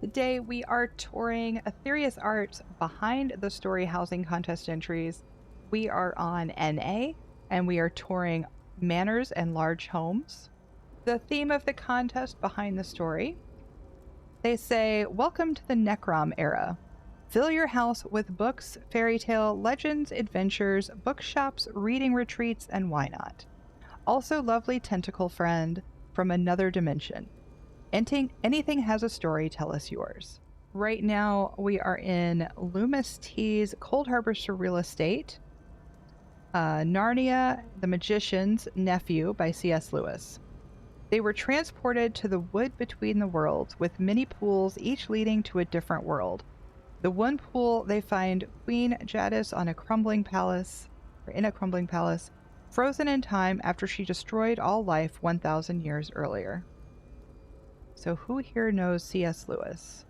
Today we are touring Aetherius art behind the story housing contest entries. We are on NA and we are touring manors and large homes. The theme of the contest behind the story, they say, welcome to the Necrom era. Fill your house with books, fairy tale, legends, adventures, bookshops, reading retreats, and why not? Also, lovely tentacle friend from another dimension. Anything has a story, tell us yours. Right now, we are in Leumas.t's Coldharbour Surreal estate. Narnia, the Magician's Nephew by C.S. Lewis. They were transported to the wood between the worlds, with many pools, each leading to a different world. The one pool, they find Queen Jadis in a crumbling palace, frozen in time after she destroyed all life 1,000 years earlier. So who here knows C.S. Lewis?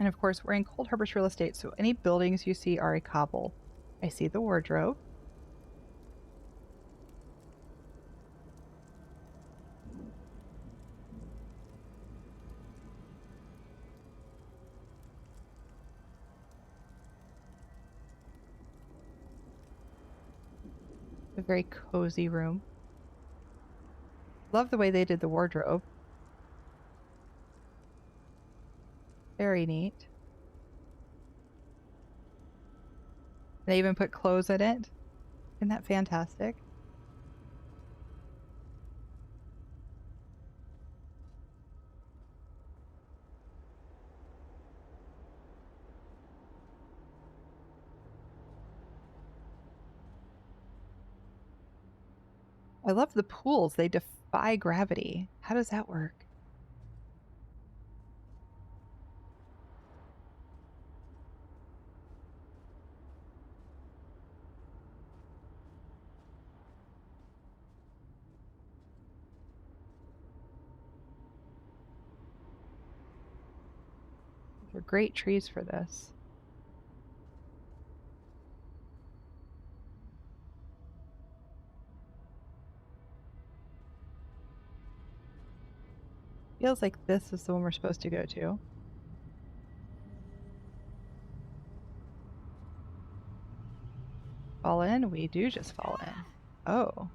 And of course, we're in Coldharbour's real estate, so any buildings you see are a cobble. I see the wardrobe. A very cozy room. Love the way they did the wardrobe. Very neat. They even put clothes in it. Isn't that fantastic? I love the pools. They defy gravity. How does that work? They're great trees for this. Feels like this is the one we're supposed to go to. Fall in? We do just fall in. Oh.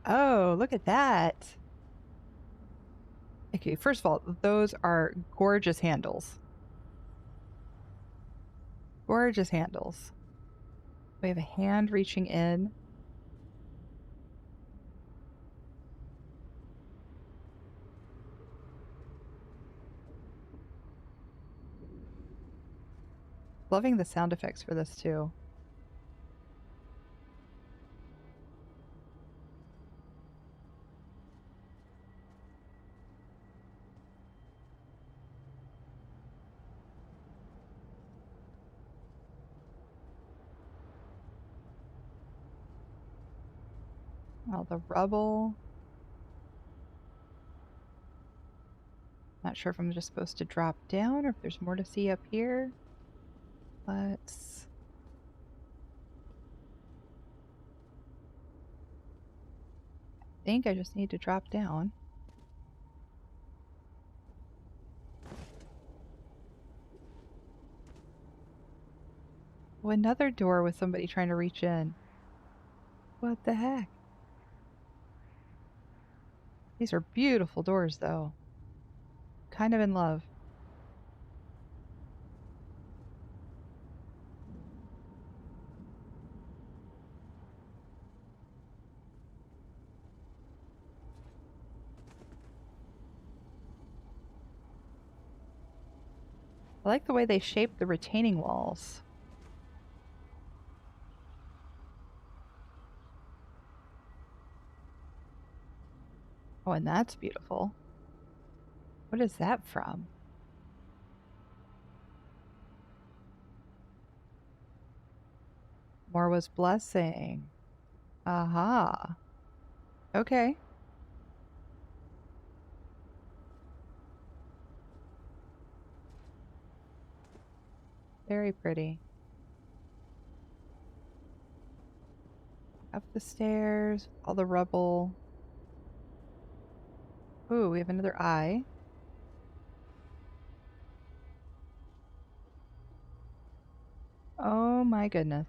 Oh, look at that. Okay, first of all, those are gorgeous handles. Gorgeous handles. We have a hand reaching in. Loving the sound effects for this too. All the rubble. Not sure if I'm just supposed to drop down or if there's more to see up here. Let's... I think I just need to drop down. Oh, another door with somebody trying to reach in. What the heck? These are beautiful doors, though. Kind of in love. I like the way they shape the retaining walls. Oh, and that's beautiful. What is that from? Morwa's blessing. Aha. Okay. Very pretty. Up the stairs, all the rubble. Ooh, we have another eye. Oh my goodness.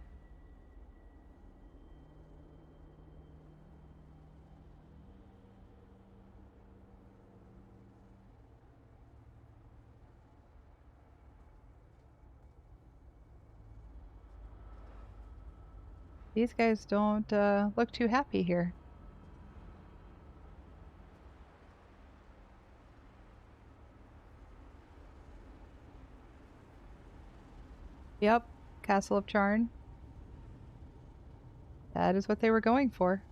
These guys don't look too happy here. Yep, Castle of Charn. That is what they were going for.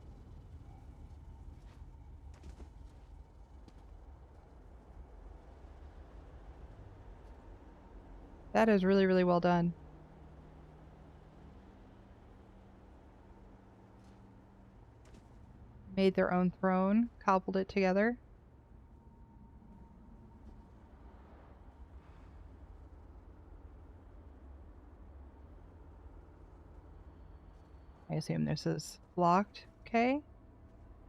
That is really, really well done. Made their own throne, cobbled it together. I assume this is blocked. Okay.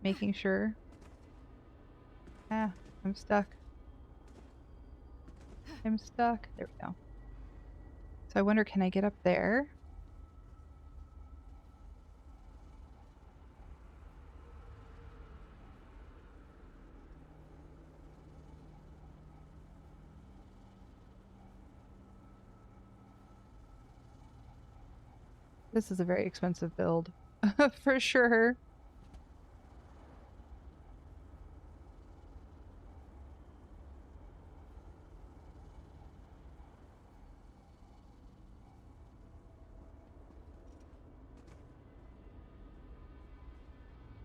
Making sure. Ah, I'm stuck. I'm stuck. There we go. So I wonder, can I get up there? This is a very expensive build. For sure.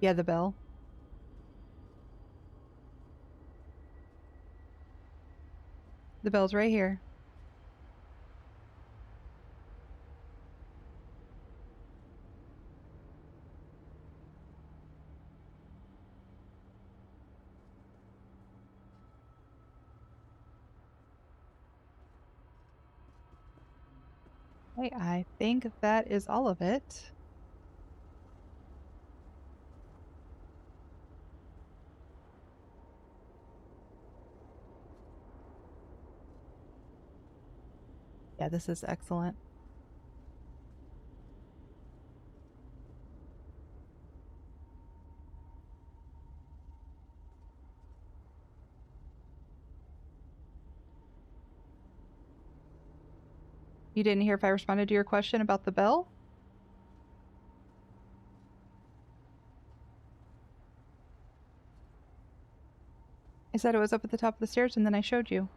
Yeah, the bell. The bell's right here. Hey, I think that is all of it. Yeah, this is excellent. You didn't hear if I responded to your question about the bell? I said it was up at the top of the stairs and then I showed you.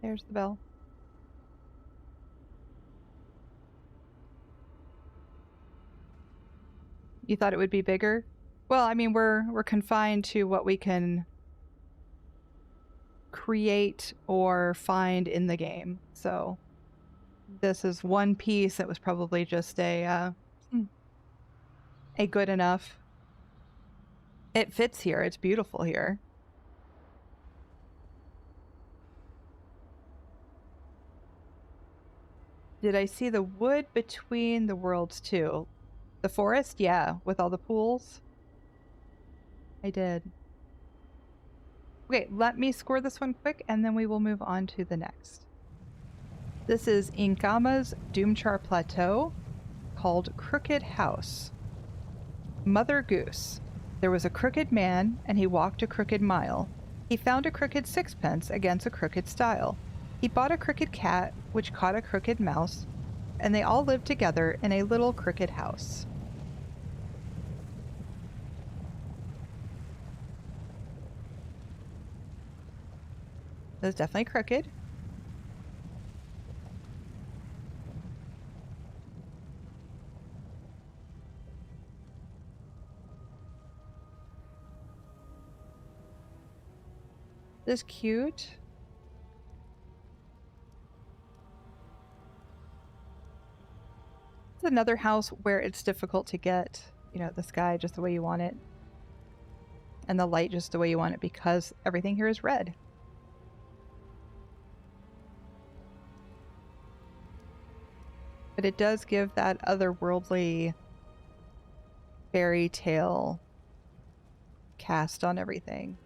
There's the bell. You thought it would be bigger? Well, I mean, we're confined to what we can create or find in the game. So this is one piece that was probably just a good enough. It fits here. It's beautiful here. Did I see the wood between the worlds too? The forest? Yeah, with all the pools. I did. Okay, let me score this one quick and then we will move on to the next. This is Inkama's Doomchar Plateau, called Crooked House. Mother Goose. There was a crooked man, and he walked a crooked mile. He found a crooked sixpence against a crooked stile. He bought a crooked cat, which caught a crooked mouse, and they all lived together in a little crooked house. That's definitely crooked. This is cute. It's another house where it's difficult to get, you know, the sky just the way you want it. and the light just the way you want it because everything here is red. But it does give that otherworldly fairy tale cast on everything.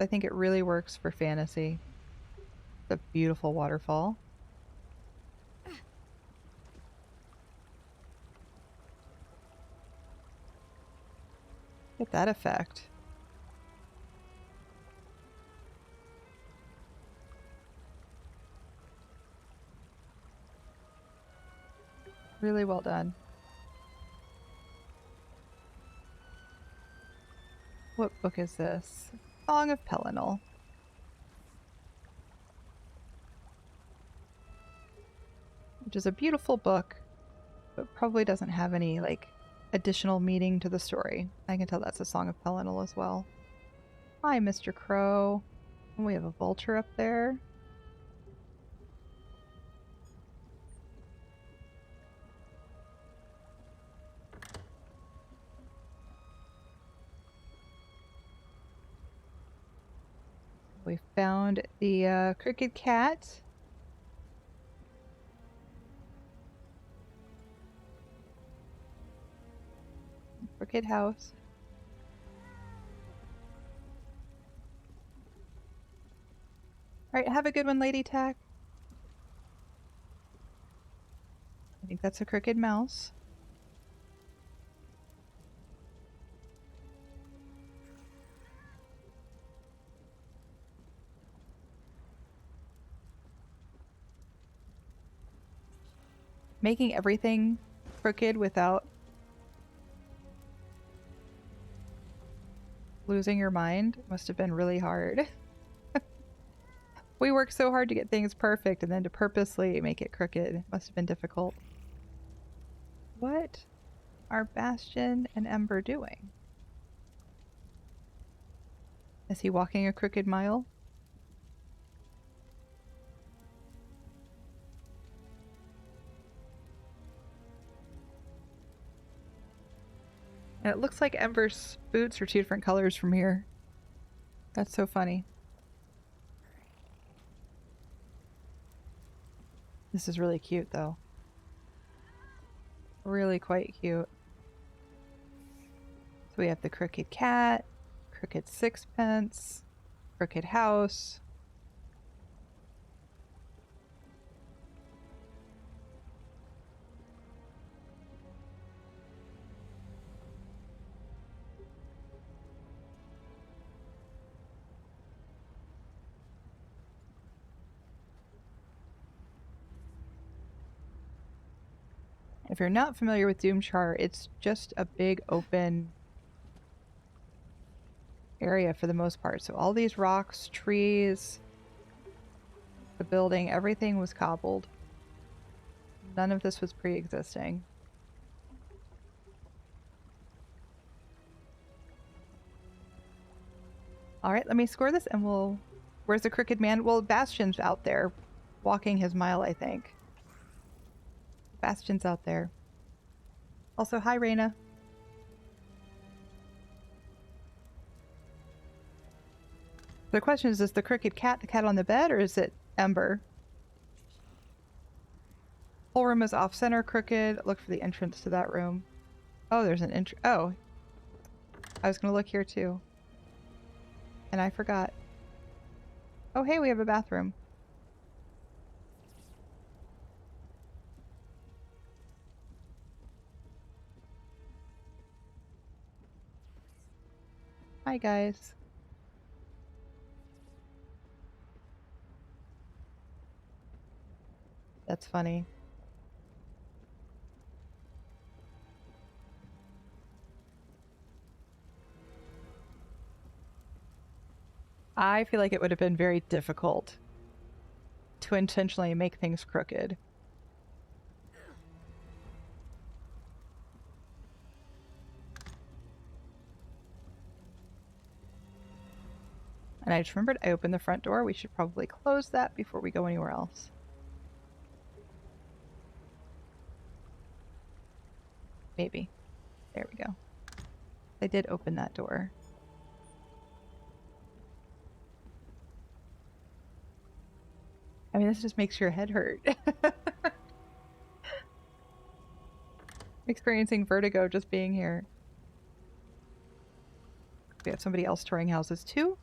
I think it really works for fantasy. It's a beautiful waterfall. Get that effect. Really well done. What book is this? Song of Pelennor. Which is a beautiful book, but probably doesn't have any, like, additional meaning to the story. I can tell that's a Song of Pelennor as well. Hi, Mr. Crow. And we have a vulture up there. We found the crooked cat. Crooked house. Alright, have a good one, ladytech. I think that's a crooked mouse. Making everything crooked without losing your mind must have been really hard. We work so hard to get things perfect, and then to purposely make it crooked must have been difficult. What are Bastion and Ember doing? Is he walking a crooked mile? And it looks like Ember's boots are two different colors from here. That's so funny. This is really cute, though. Really quite cute. So we have the crooked cat, crooked sixpence, crooked house. If you're not familiar with Doomchar, it's just a big open area for the most part. So all these rocks, trees, the building, everything was cobbled. None of this was pre-existing. Alright, let me score this and we'll... Where's the crooked man? Well, Bastion's out there, walking his mile, I think. Bastion's out there. Also, hi, Reyna. The question is this the crooked cat, the cat on the bed, or is it Ember? Whole room is off-center crooked. Look for the entrance to that room. Oh, there's an entrance. Oh. I was going to look here, too. And I forgot. Oh, hey, we have a bathroom. Hi, guys. That's funny. I feel like it would have been very difficult to intentionally make things crooked. And I just remembered I opened the front door. We should probably close that before we go anywhere else. Maybe. There we go. I did open that door. I mean, this just makes your head hurt. Experiencing vertigo just being here. We have somebody else touring houses too.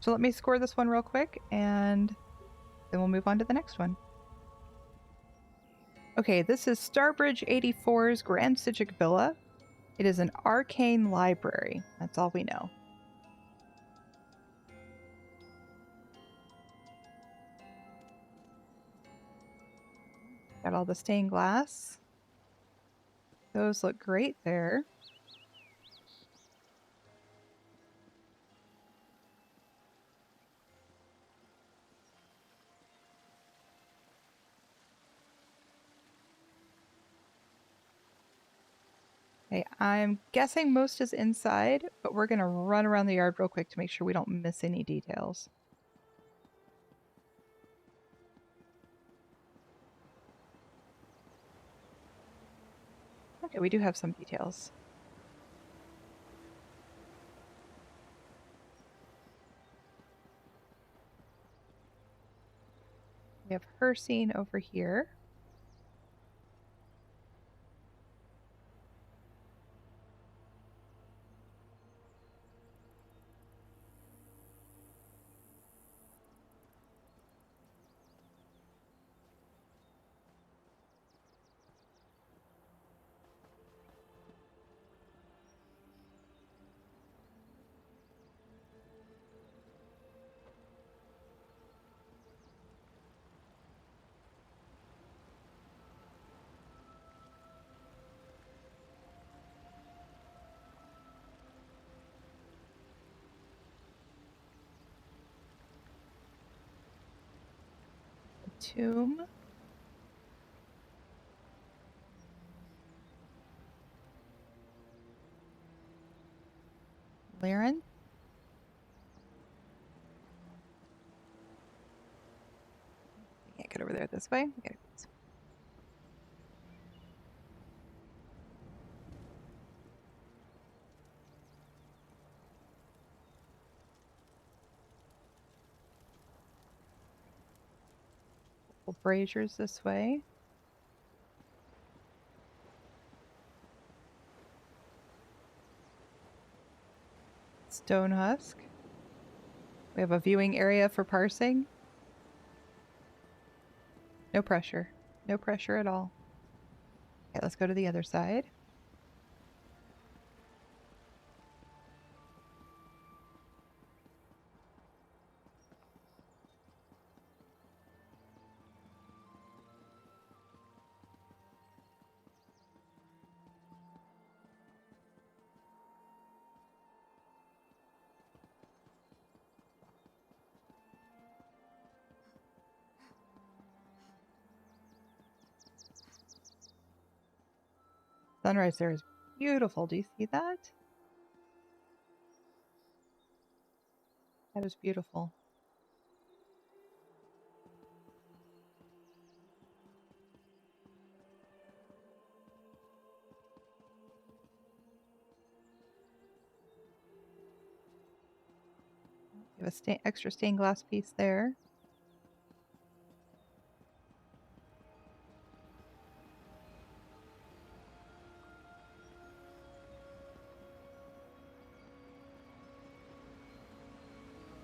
So let me score this one real quick, and then we'll move on to the next one. Okay, this is Starbridge 84's Grand Psijic Villa. It is an arcane library. That's all we know. Got all the stained glass. Those look great there. Okay, I'm guessing most is inside, but we're going to run around the yard real quick to make sure we don't miss any details. Okay, we do have some details. We have her scene over here. Tomb. Laren. We can't get over there this way. We gotta go this way. Couple braziers this way. Stone husk. We have a viewing area for parsing. No pressure. No pressure at all. Okay, let's go to the other side. Sunrise there is beautiful. Do you see that? That is beautiful. We have a extra stained glass piece there.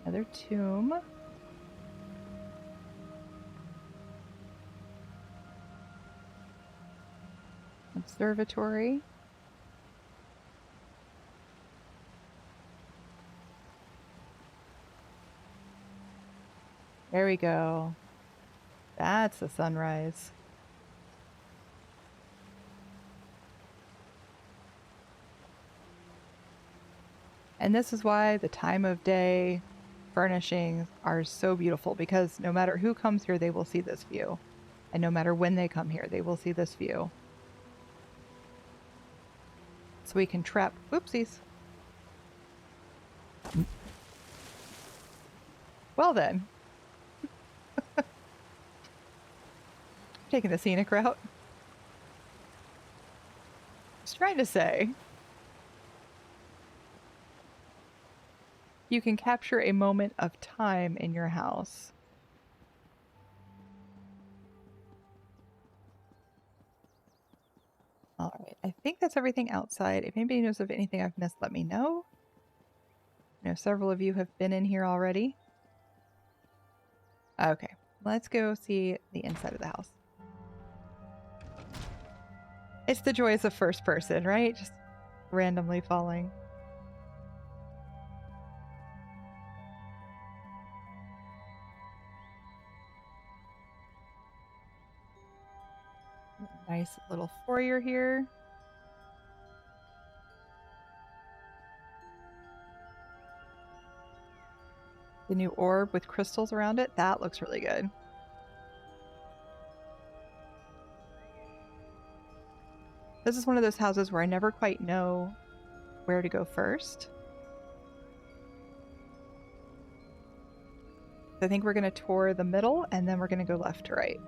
Another tomb. Observatory. There we go. That's the sunrise. And this is why the time of day furnishings are so beautiful, because no matter who comes here, they will see this view. And no matter when they come here, they will see this view. So we can trap... Oopsies. Well then. Taking the scenic route. I was trying to say. You can capture a moment of time in your house. All right, I think that's everything outside. If anybody knows of anything I've missed, let me know. I know several of you have been in here already. Okay, let's go see the inside of the house. It's the joys of first person, right? Just randomly falling. Nice little foyer here. The new orb with crystals around it, that looks really good. This is one of those houses where I never quite know where to go first. I think we're going to tour the middle, and then we're going to go left to right.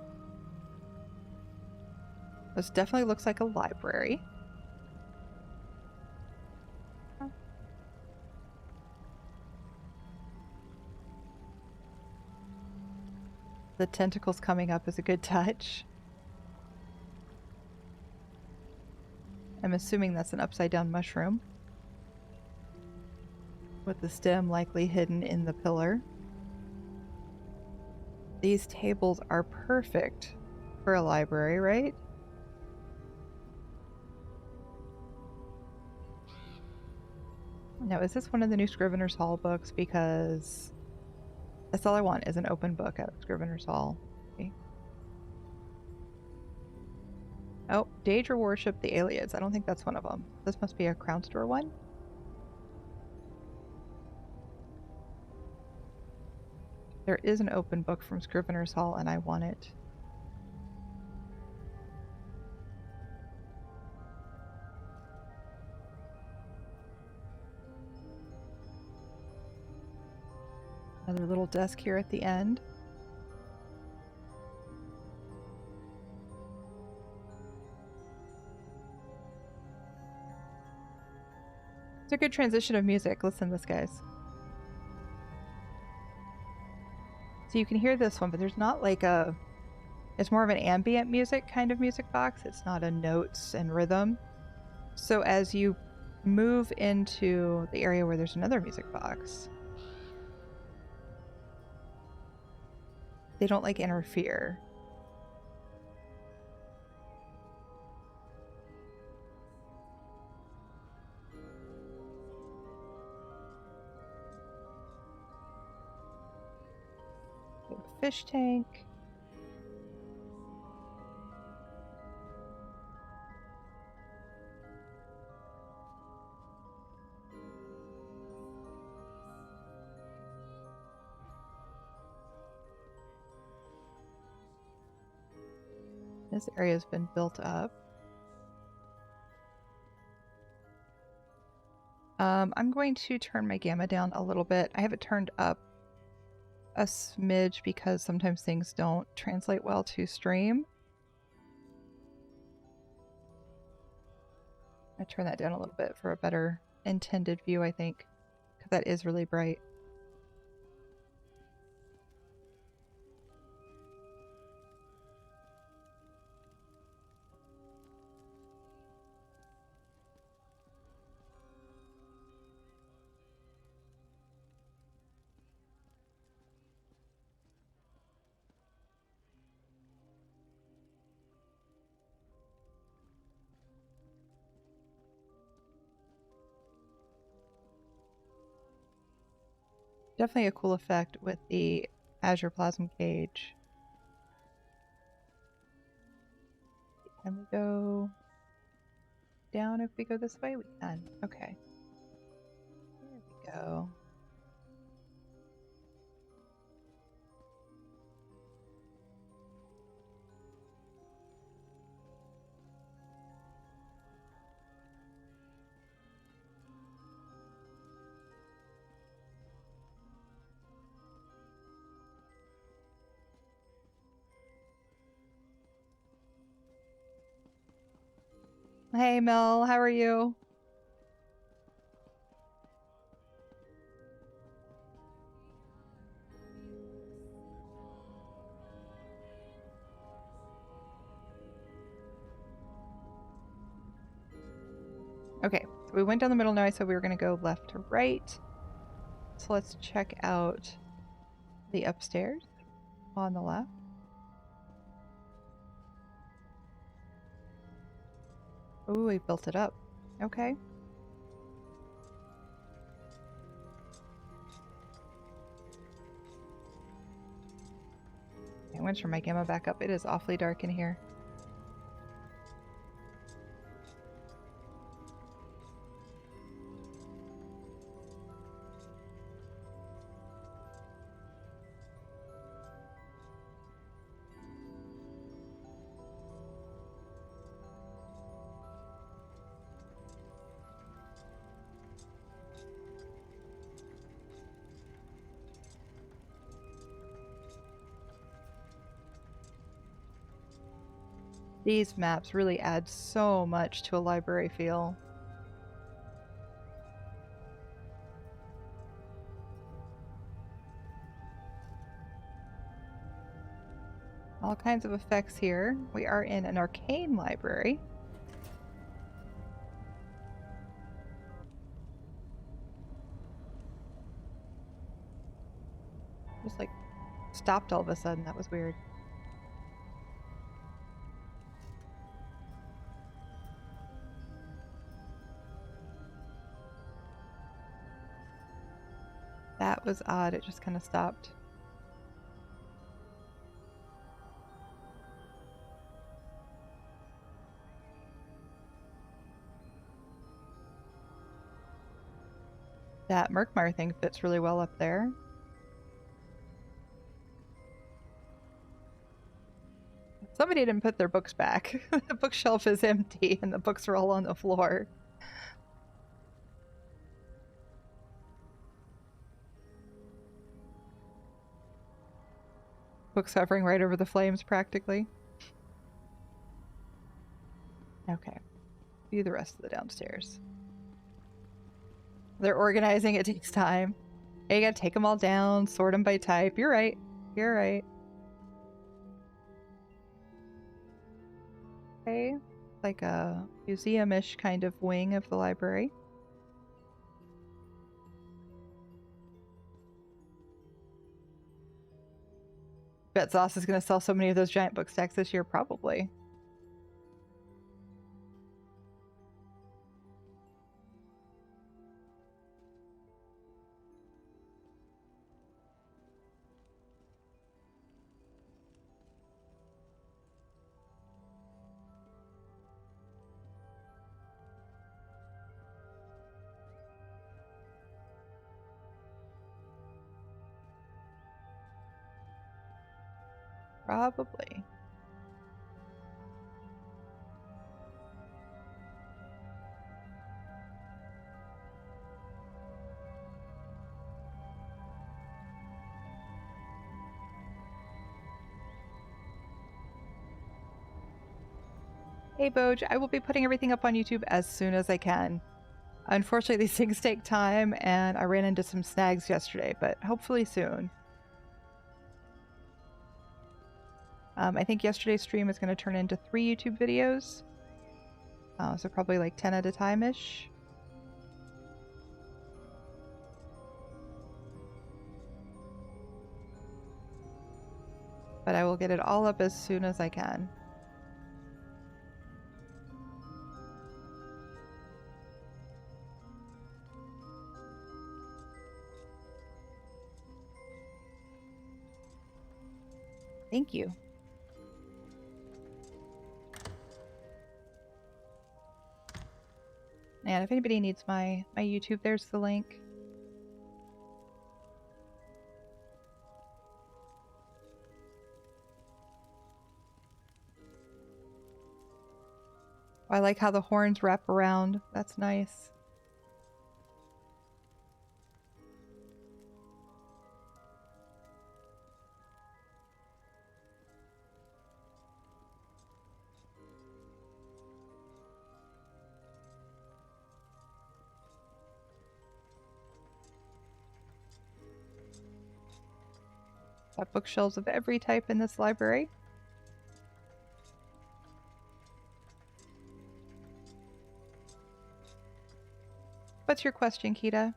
This definitely looks like a library. The tentacles coming up is a good touch. I'm assuming that's an upside-down mushroom, with the stem likely hidden in the pillar. These tables are perfect for a library, right? Now, is this one of the new Scrivener's Hall books? Because that's all I want is an open book out of Scrivener's Hall. Okay. Oh, Daedra Worship the Aliens. I don't think that's one of them. This must be a Crown Store one. There is an open book from Scrivener's Hall, and I want it. Another little desk here at the end. It's a good transition of music. Listen to this, guys. So you can hear this one, but there's not like a... It's more of an ambient music kind of music box. It's not a notes and rhythm. So as you move into the area where there's another music box, they don't like interfere. We have a fish tank. This area has been built up. I'm going to turn my gamma down a little bit. I have it turned up a smidge because sometimes things don't translate well to stream. I turn that down a little bit for a better intended view, I think, because that is really bright. Definitely a cool effect with the Azure Plasm Cage. Can we go down if we go this way? We can. Okay. There we go. Hey Mel, how are you? Okay, so we went down the middle. Now I said we were going to go left to right. So let's check out the upstairs on the left. Ooh, we built it up. Okay. I'm going to turn my gamma back up. It is awfully dark in here. These maps really add so much to a library feel. All kinds of effects here. We are in an arcane library. Just like stopped all of a sudden. That was weird. That was odd. It just kind of stopped. That Murkmire thing fits really well up there. Somebody didn't put their books back. The bookshelf is empty and the books are all on the floor. Books hovering right over the flames, practically. Okay. View the rest of the downstairs. They're organizing. It takes time. You gotta take them all down, sort them by type. You're right. You're right. Okay. Like a museum-ish kind of wing of the library. Bet Zoss is going to sell so many of those giant book stacks this year, probably. Probably. Hey Boj, I will be putting everything up on YouTube as soon as I can. Unfortunately, these things take time, and I ran into some snags yesterday, but hopefully soon. I think yesterday's stream is going to turn into 3 YouTube videos. So probably like 10 at a time-ish. But I will get it all up as soon as I can. Thank you. And if anybody needs my YouTube, there's the link. I like how the horns wrap around. That's nice. Got bookshelves of every type in this library. What's your question, Kita?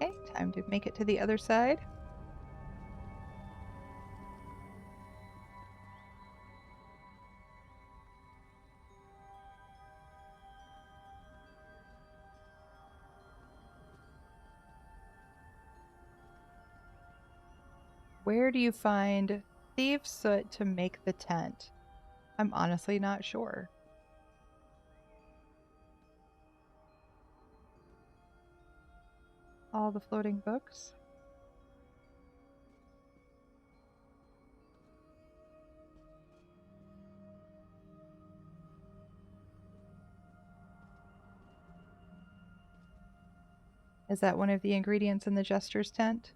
Okay, time to make it to the other side. Where do you find thieves' soot to make the tent? I'm honestly not sure. All the floating books. Is that one of the ingredients in the Jester's tent?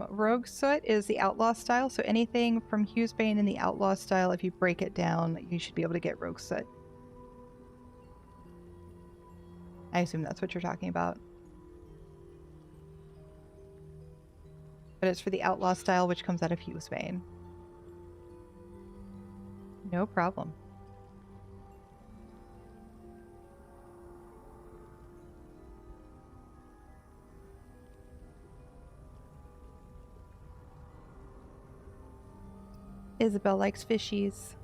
Rogue soot is the outlaw style, so anything from Hughesbane in the outlaw style, if you break it down, you should be able to get rogue soot. I assume that's what you're talking about. But it's for the outlaw style, which comes out of Hughesbane. No problem. Isabel likes fishies.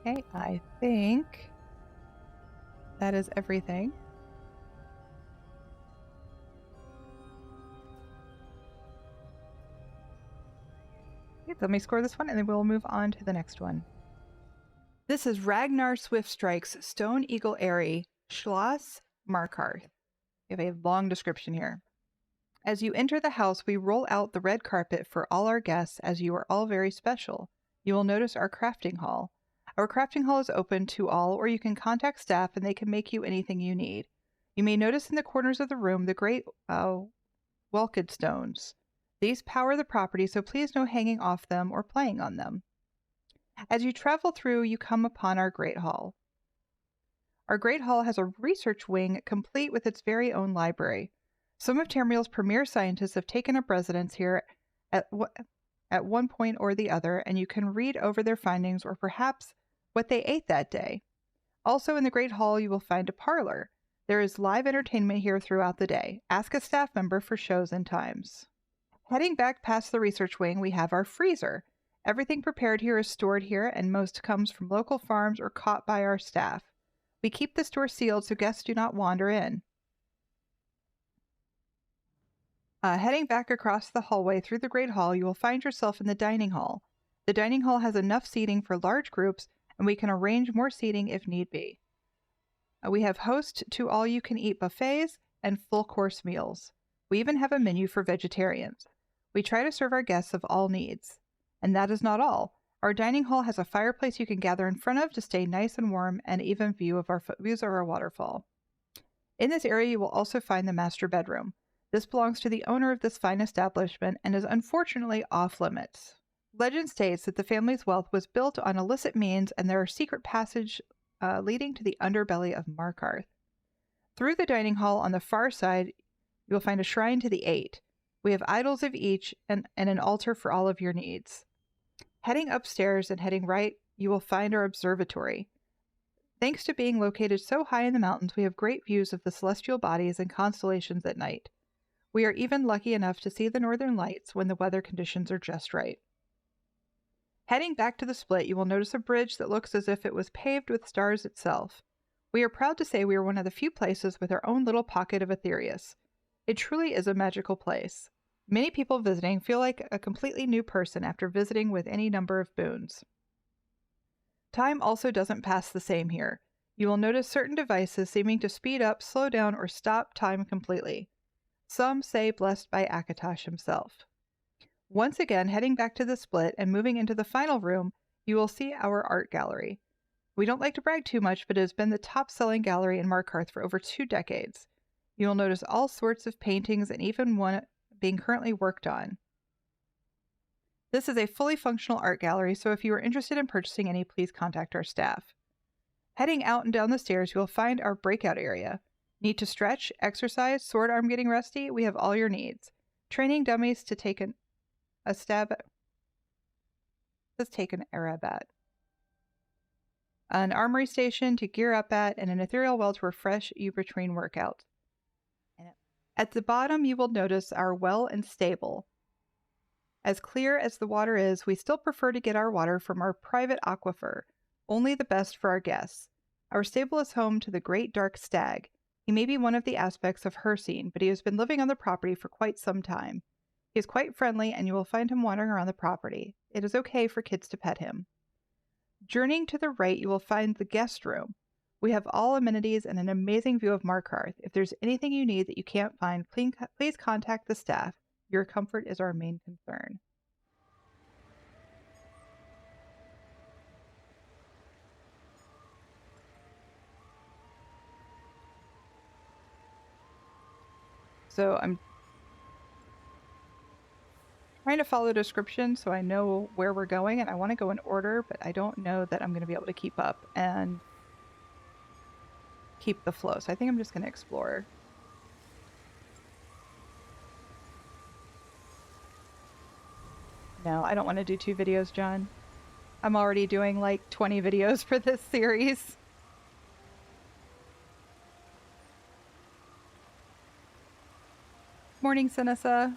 Okay, I think that is everything. Okay, let me score this one and then we'll move on to the next one. This is RagnarSwiftstrike's Stone Eagle Aerie, Schloss, Markarth. We have a long description here. As you enter the house, we roll out the red carpet for all our guests, as you are all very special. You will notice our crafting hall. Our crafting hall is open to all, or you can contact staff and they can make you anything you need. You may notice in the corners of the room the great Welked stones. These power the property, so please no hanging off them or playing on them. As you travel through, you come upon our Great Hall. Our Great Hall has a research wing complete with its very own library. Some of Tamriel's premier scientists have taken up residence here at one point or the other, and you can read over their findings or perhaps what they ate that day. Also in the Great Hall, you will find a parlor. There is live entertainment here throughout the day. Ask a staff member for shows and times. Heading back past the research wing, we have our freezer. Everything prepared here is stored here, and most comes from local farms or caught by our staff. We keep the store sealed so guests do not wander in. Heading back across the hallway through the Great Hall, you will find yourself in the dining hall. The dining hall has enough seating for large groups, and we can arrange more seating if need be. We have host to all-you-can-eat buffets and full-course meals. We even have a menu for vegetarians. We try to serve our guests of all needs. And that is not all. Our dining hall has a fireplace you can gather in front of to stay nice and warm, and even views of our waterfall. In this area, you will also find the master bedroom. This belongs to the owner of this fine establishment and is unfortunately off limits. Legend states that the family's wealth was built on illicit means, and there are secret passages leading to the underbelly of Markarth. Through the dining hall on the far side, you will find a shrine to the Eight. We have idols of each and an altar for all of your needs. Heading upstairs and heading right, you will find our observatory. Thanks to being located so high in the mountains, we have great views of the celestial bodies and constellations at night. We are even lucky enough to see the northern lights when the weather conditions are just right. Heading back to the split, you will notice a bridge that looks as if it was paved with stars itself. We are proud to say we are one of the few places with our own little pocket of Aetherius. It truly is a magical place. Many people visiting feel like a completely new person after visiting with any number of boons. Time also doesn't pass the same here. You will notice certain devices seeming to speed up, slow down, or stop time completely. Some say blessed by Akatosh himself. Once again, heading back to the split and moving into the final room, you will see our art gallery. We don't like to brag too much, but it has been the top-selling gallery in Markarth for over 2 decades. You will notice all sorts of paintings and even one being currently worked on. This is a fully functional art gallery, so if you are interested in purchasing any, please contact our staff. Heading out and down the stairs, you will find our breakout area. Need to stretch, exercise, sword arm getting rusty? We have all your needs. Training dummies to take a stab at. Let's take an Arabat. An armory station to gear up at, and an ethereal well to refresh you between workouts. At the bottom, you will notice our well and stable. As clear as the water is, we still prefer to get our water from our private aquifer, only the best for our guests. Our stable is home to the great dark stag. He may be one of the aspects of Hercene, but he has been living on the property for quite some time. He is quite friendly, and you will find him wandering around the property. It is okay for kids to pet him. Journeying to the right, you will find the guest room. We have all amenities and an amazing view of Markarth. If there's anything you need that you can't find, please contact the staff. Your comfort is our main concern. So I'm trying to follow the description so I know where we're going, and I want to go in order, but I don't know that I'm going to be able to keep up and keep the flow. So I think I'm just going to explore. No, I don't want to do 2 videos, John. I'm already doing like 20 videos for this series. Morning, Sinessa.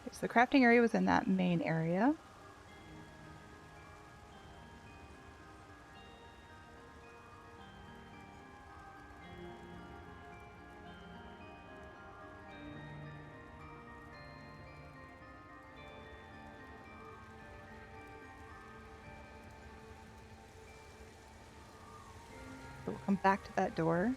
So the crafting area was in that main area. So we'll come back to that door.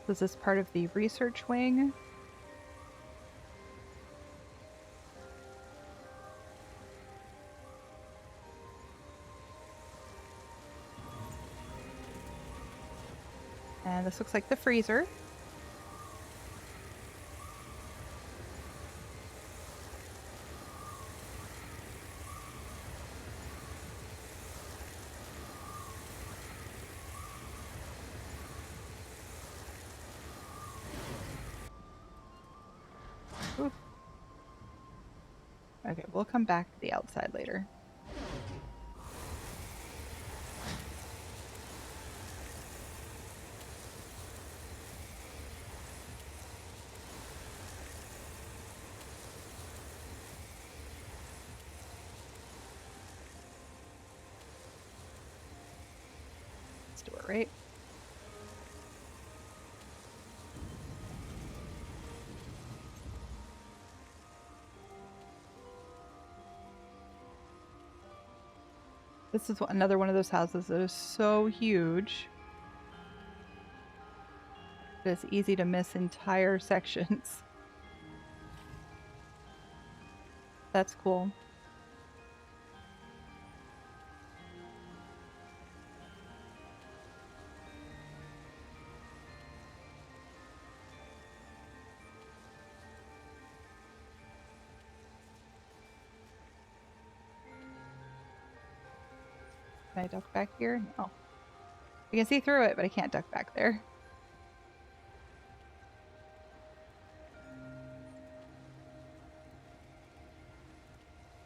This is part of the research wing. And this looks like the freezer. Oof. Okay, we'll come back to the outside later. Let's do it right. This is another one of those houses that is so huge. It's easy to miss entire sections. That's cool. Can I duck back here? No. I can see through it, but I can't duck back there.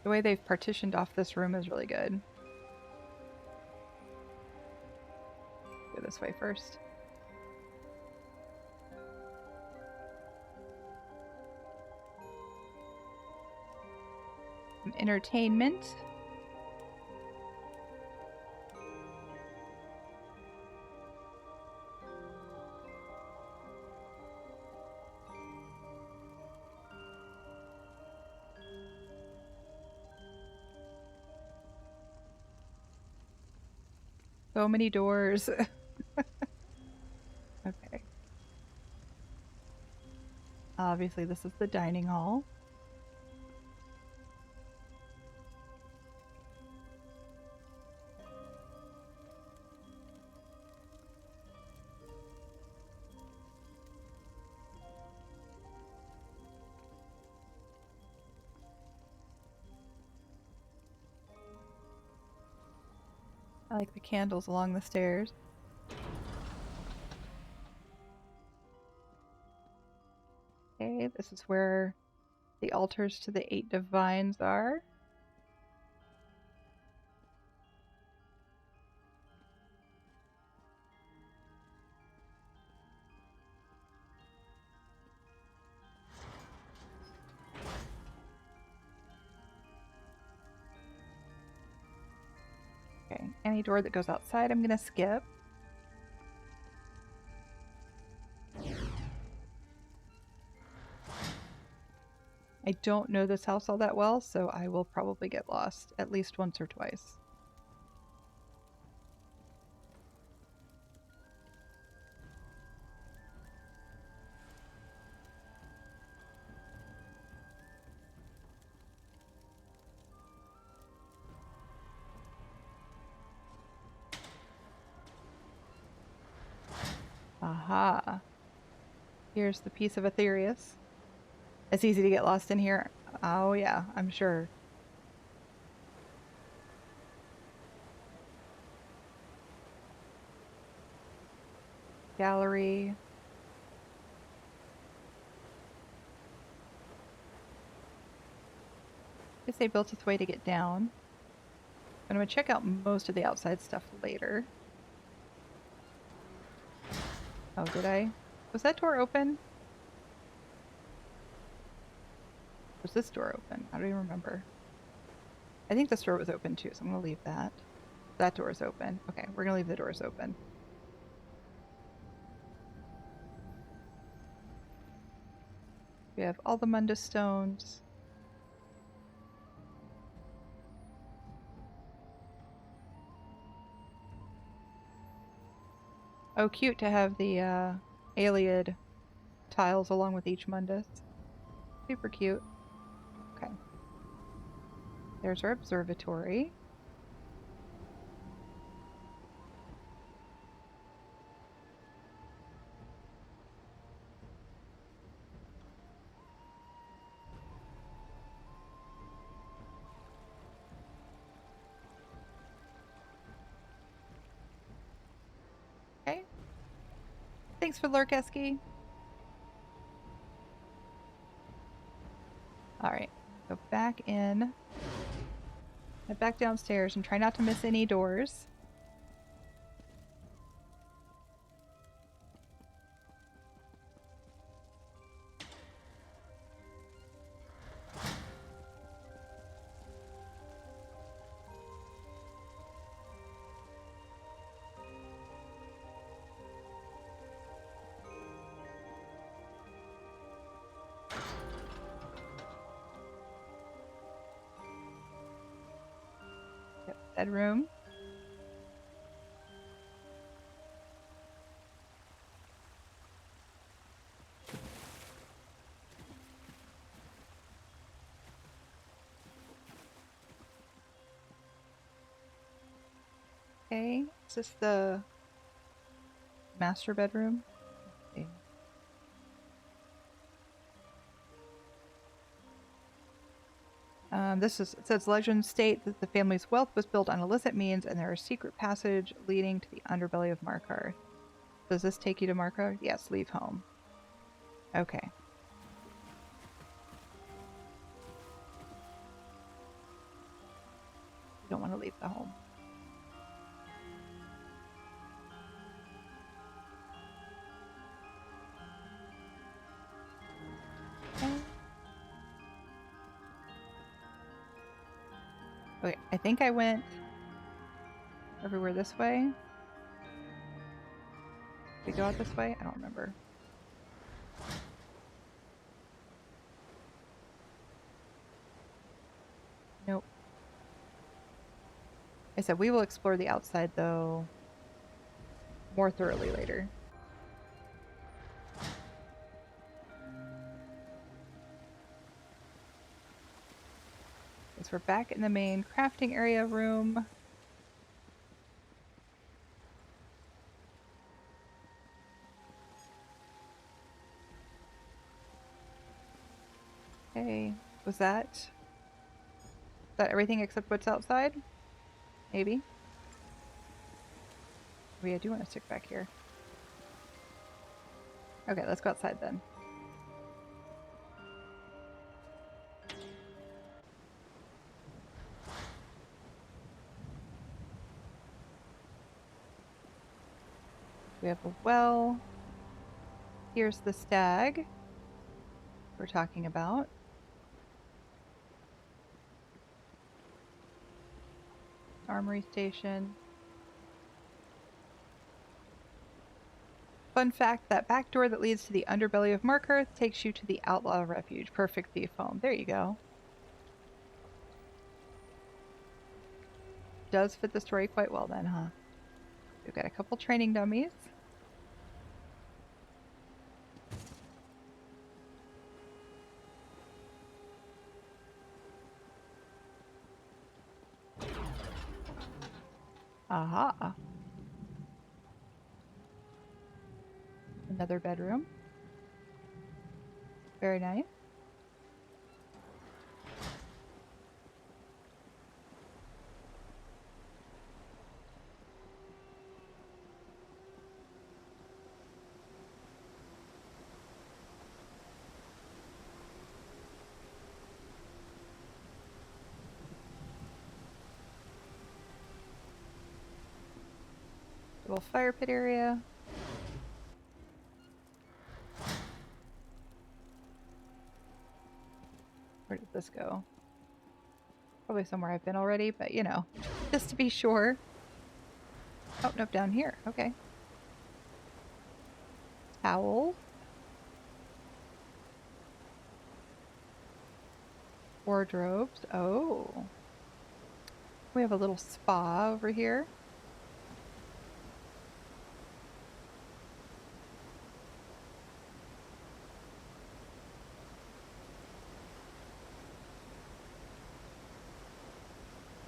The way they've partitioned off this room is really good. Go this way first. Some entertainment. So many doors. Okay. Obviously, this is the dining hall. I like the candles along the stairs. Okay, this is where the altars to the 8 divines are. Okay, any door that goes outside I'm gonna skip. I don't know this house all that well, so I will probably get lost at least once or twice. Aha. Here's the piece of Aetherius. It's easy to get lost in here. Oh yeah, I'm sure. Gallery. Guess they built a Thwe to get down. I'm gonna check out most of the outside stuff later. Oh, did I? Was that door open? Was this door open? I don't even remember. I think this door was open too, so I'm gonna leave that. That door is open. Okay, we're gonna leave the doors open. We have all the Munda stones. Oh, cute to have the Allied tiles along with each Mundus. Super cute. Okay. There's our observatory. Okay. Thanks for Lurkeski. Alright. Go back in. Head back downstairs and try not to miss any doors. Bedroom. Okay, is this the master bedroom? Okay. It says legends state that the family's wealth was built on illicit means and there is a secret passage leading to the underbelly of Markarth. Does this take you to Markarth? Yes, leave home. Okay. don't want to leave the home. Okay, I think I went everywhere this way. Did we go out this way? I don't remember. Nope. I said we will explore the outside, though, more thoroughly later. So we're back in the main crafting area room. Okay, was that everything except what's outside? Maybe. Maybe I do want to stick back here. Okay, let's go outside then. We have a well. Here's the stag we're talking about. Armory station. Fun fact, that back door that leads to the underbelly of Markarth takes you to the Outlaw Refuge. Perfect thief home. There you go. Does fit the story quite well then, huh? We've got a couple training dummies. Aha. Another bedroom. Very nice. Little fire pit area. Where did this go? Probably somewhere I've been already, but you know, just to be sure. Oh, nope, down here. Okay. Towel. Wardrobes. Oh. We have a little spa over here.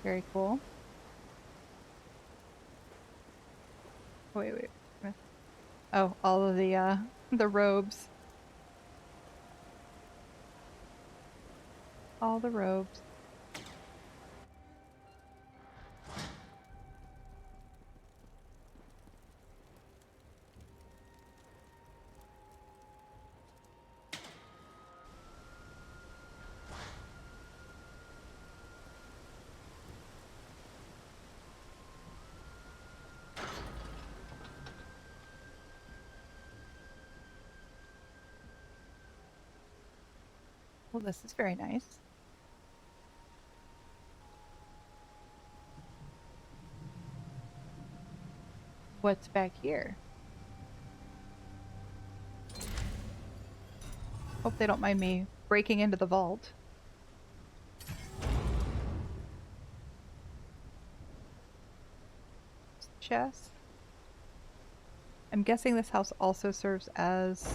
Very cool. Wait. Oh, all of the robes. All the robes. Well, this is very nice. What's back here? Hope they don't mind me breaking into the vault. Chest. I'm guessing this house also serves as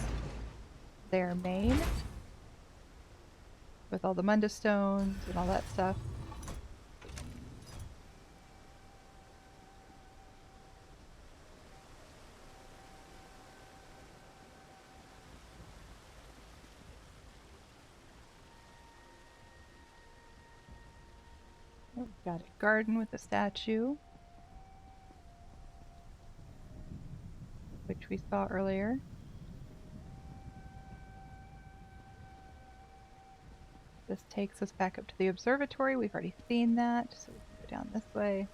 their main, with all the Munda stones and all that stuff. Oh, we've got a garden with a statue, which we saw earlier. This takes us back up to the observatory. We've already seen that, so we can go down this way.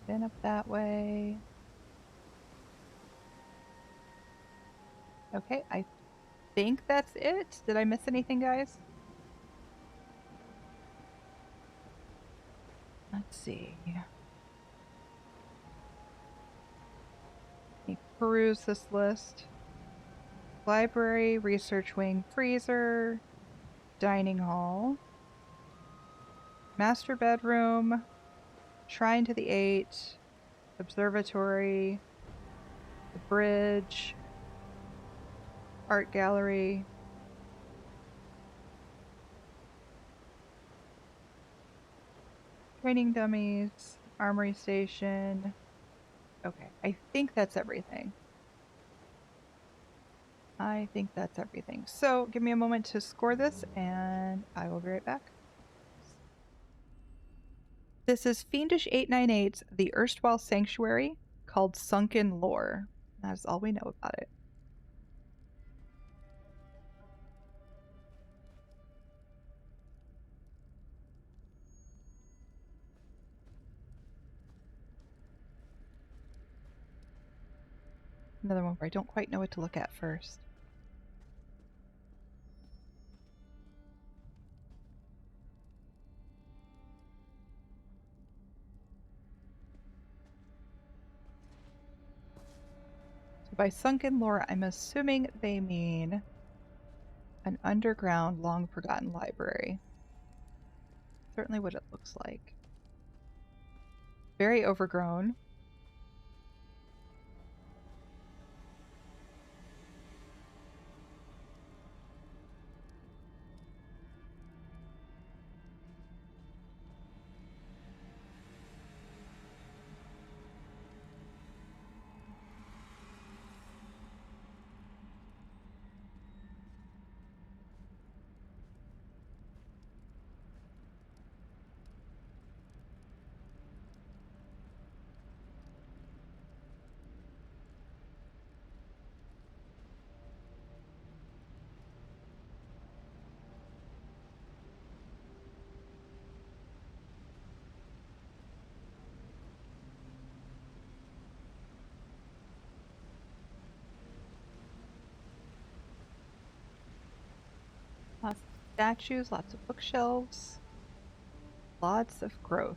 Then up that way. Okay, I think that's it. Did I miss anything, guys? Let's see. Let me peruse this list. Library, research wing, freezer, dining hall, master bedroom, shrine to the 8, observatory, the bridge, art gallery, training dummies, armory station. Okay, I think that's everything. I think that's everything. So give me a moment to score this and I will be right back. This is Fiendish 898's The Erstwhile Sanctuary, called Sunken Lore. That is all we know about it. Another one where I don't quite know what to look at first. So by sunken lore, I'm assuming they mean an underground, long-forgotten library. Certainly what it looks like. Very overgrown. Lots of statues, lots of bookshelves, lots of growth.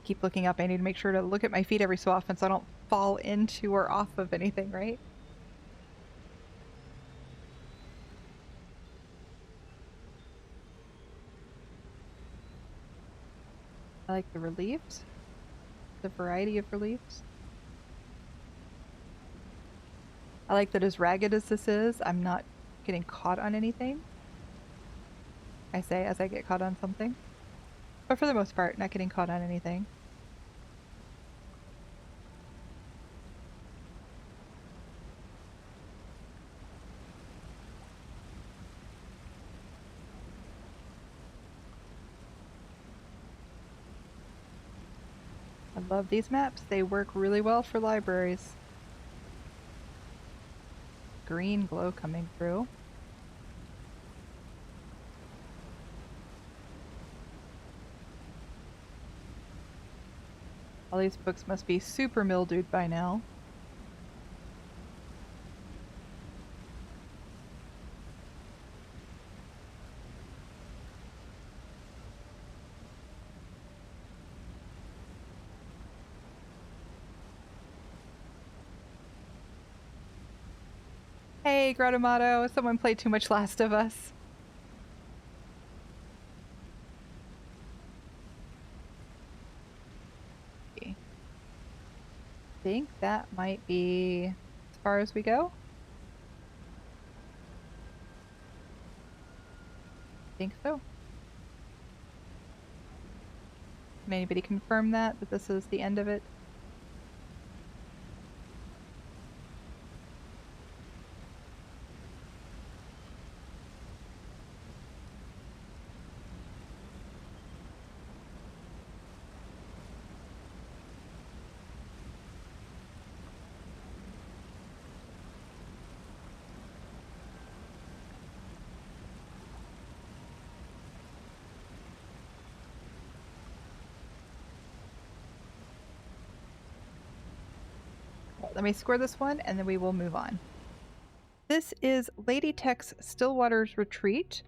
Keep looking up. I need to make sure to look at my feet every so often so I don't fall into or off of anything, right? I like the reliefs, the variety of reliefs. I like that as ragged as this is, I'm not getting caught on anything. I say as I get caught on something. But for the most part, not getting caught on anything. I love these maps. They work really well for libraries. Green glow coming through. All these books must be super mildewed by now. Hey, Grottomato, someone played too much Last of Us. I think that might be as far as we go. I think so. Can anybody confirm that this is the end of it? let me score this one and then we will move on. This is Ladytech's Stillwaters Retreat,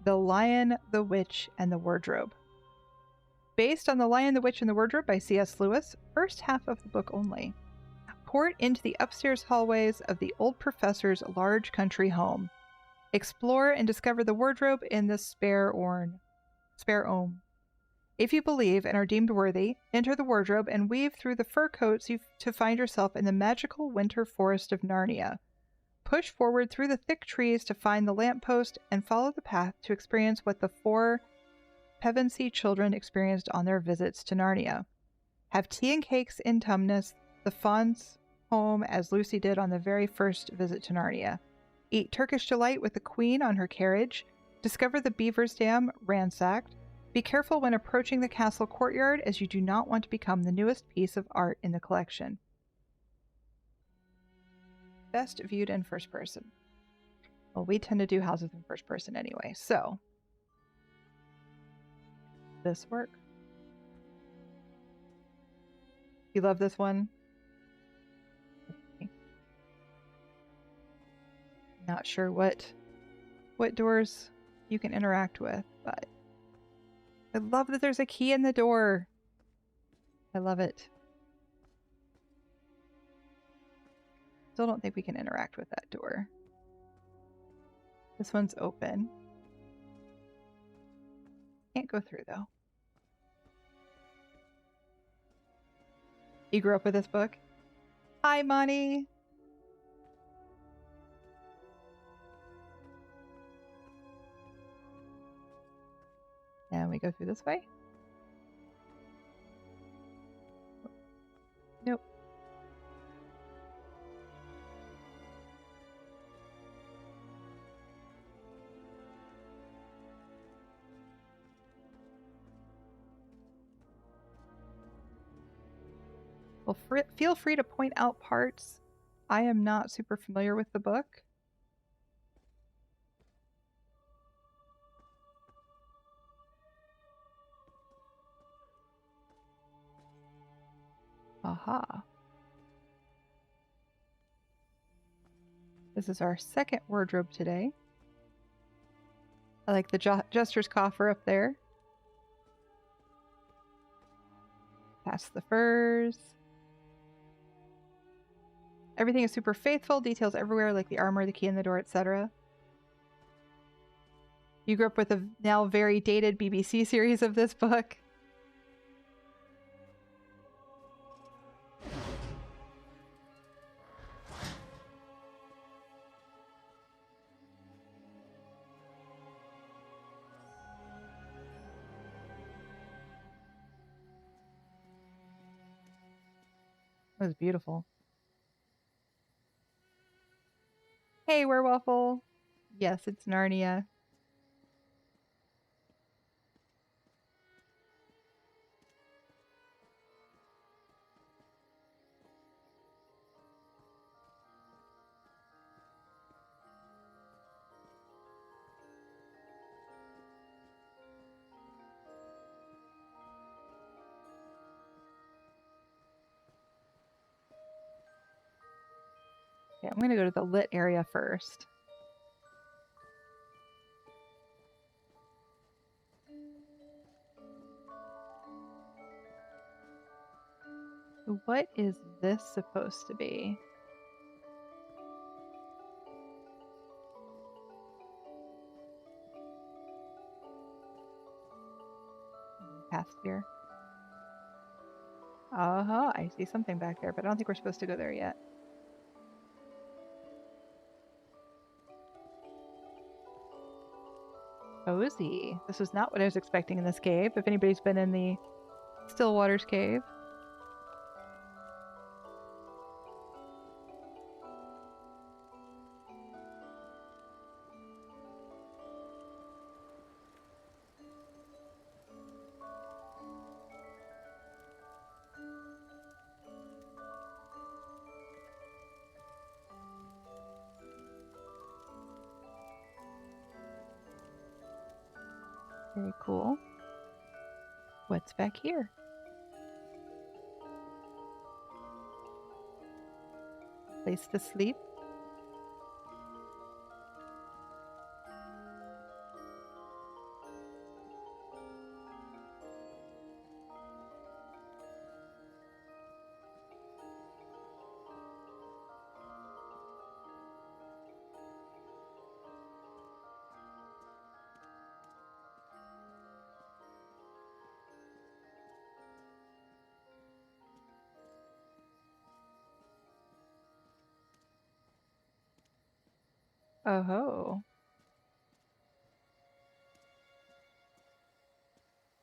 The Lion, the Witch, and the Wardrobe. Based on The Lion, the Witch, and the Wardrobe by C.S. Lewis, first half of the book only. Port into the upstairs hallways of the old professor's large country home. Explore and discover the wardrobe in the spare ohm. If you believe and are deemed worthy, enter the wardrobe and weave through the fur coats to find yourself in the magical winter forest of Narnia. Push forward through the thick trees to find the lamppost and follow the path to experience what the 4 Pevensey children experienced on their visits to Narnia. Have tea and cakes in Tumnus, the Fawn's home, as Lucy did on the very first visit to Narnia. Eat Turkish delight with the Queen on her carriage. Discover the Beaver's Dam ransacked. Be careful when approaching the castle courtyard, as you do not want to become the newest piece of art in the collection. Best viewed in first person. Well, we tend to do houses in first person anyway, so this work. You love this one? Not sure what doors you can interact with, but I love that there's a key in the door. I love it. Still don't think we can interact with that door. This one's open. Can't go through though. You grew up with this book? Hi, Money. And we go through this way? Nope. Well, feel free to point out parts. I am not super familiar with the book. Aha. This is our second wardrobe today. I like the Jester's coffer up there. Past the furs. Everything is super faithful, details everywhere like the armor, the key in the door, etc. You grew up with a now very dated BBC series of this book. It was beautiful. Hey, Werewolfle. Yes, it's Narnia. Yeah, I'm going to go to the lit area first. What is this supposed to be? Past here. Uh-huh, I see something back there, but I don't think we're supposed to go there yet. Cozy. This was not what I was expecting in this cave. If anybody's been in the Stillwaters cave. Very cool. What's back here? Place to sleep. Oh ho.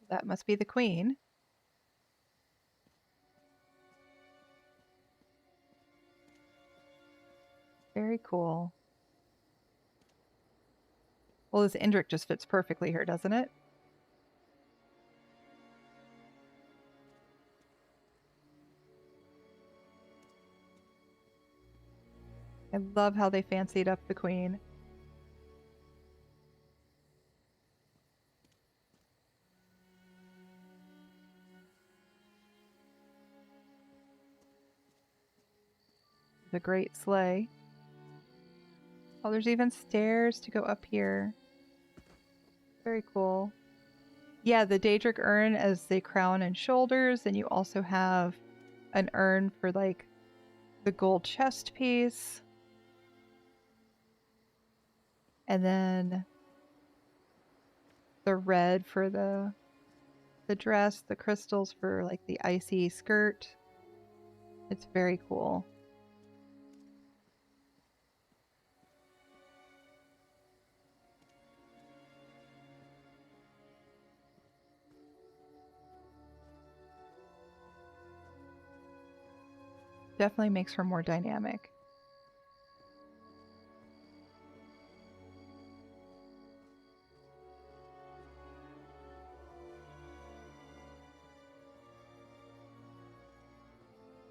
That must be the queen. Very cool. Well, this Indrik just fits perfectly here, doesn't it? I love how they fancied up the queen. The great sleigh. Oh, there's even stairs to go up here. Very cool. Yeah, the Daedric urn as the crown and shoulders, and you also have an urn for like the gold chest piece. And then the red for the dress, the crystals for like the icy skirt. It's very cool. Definitely makes her more dynamic.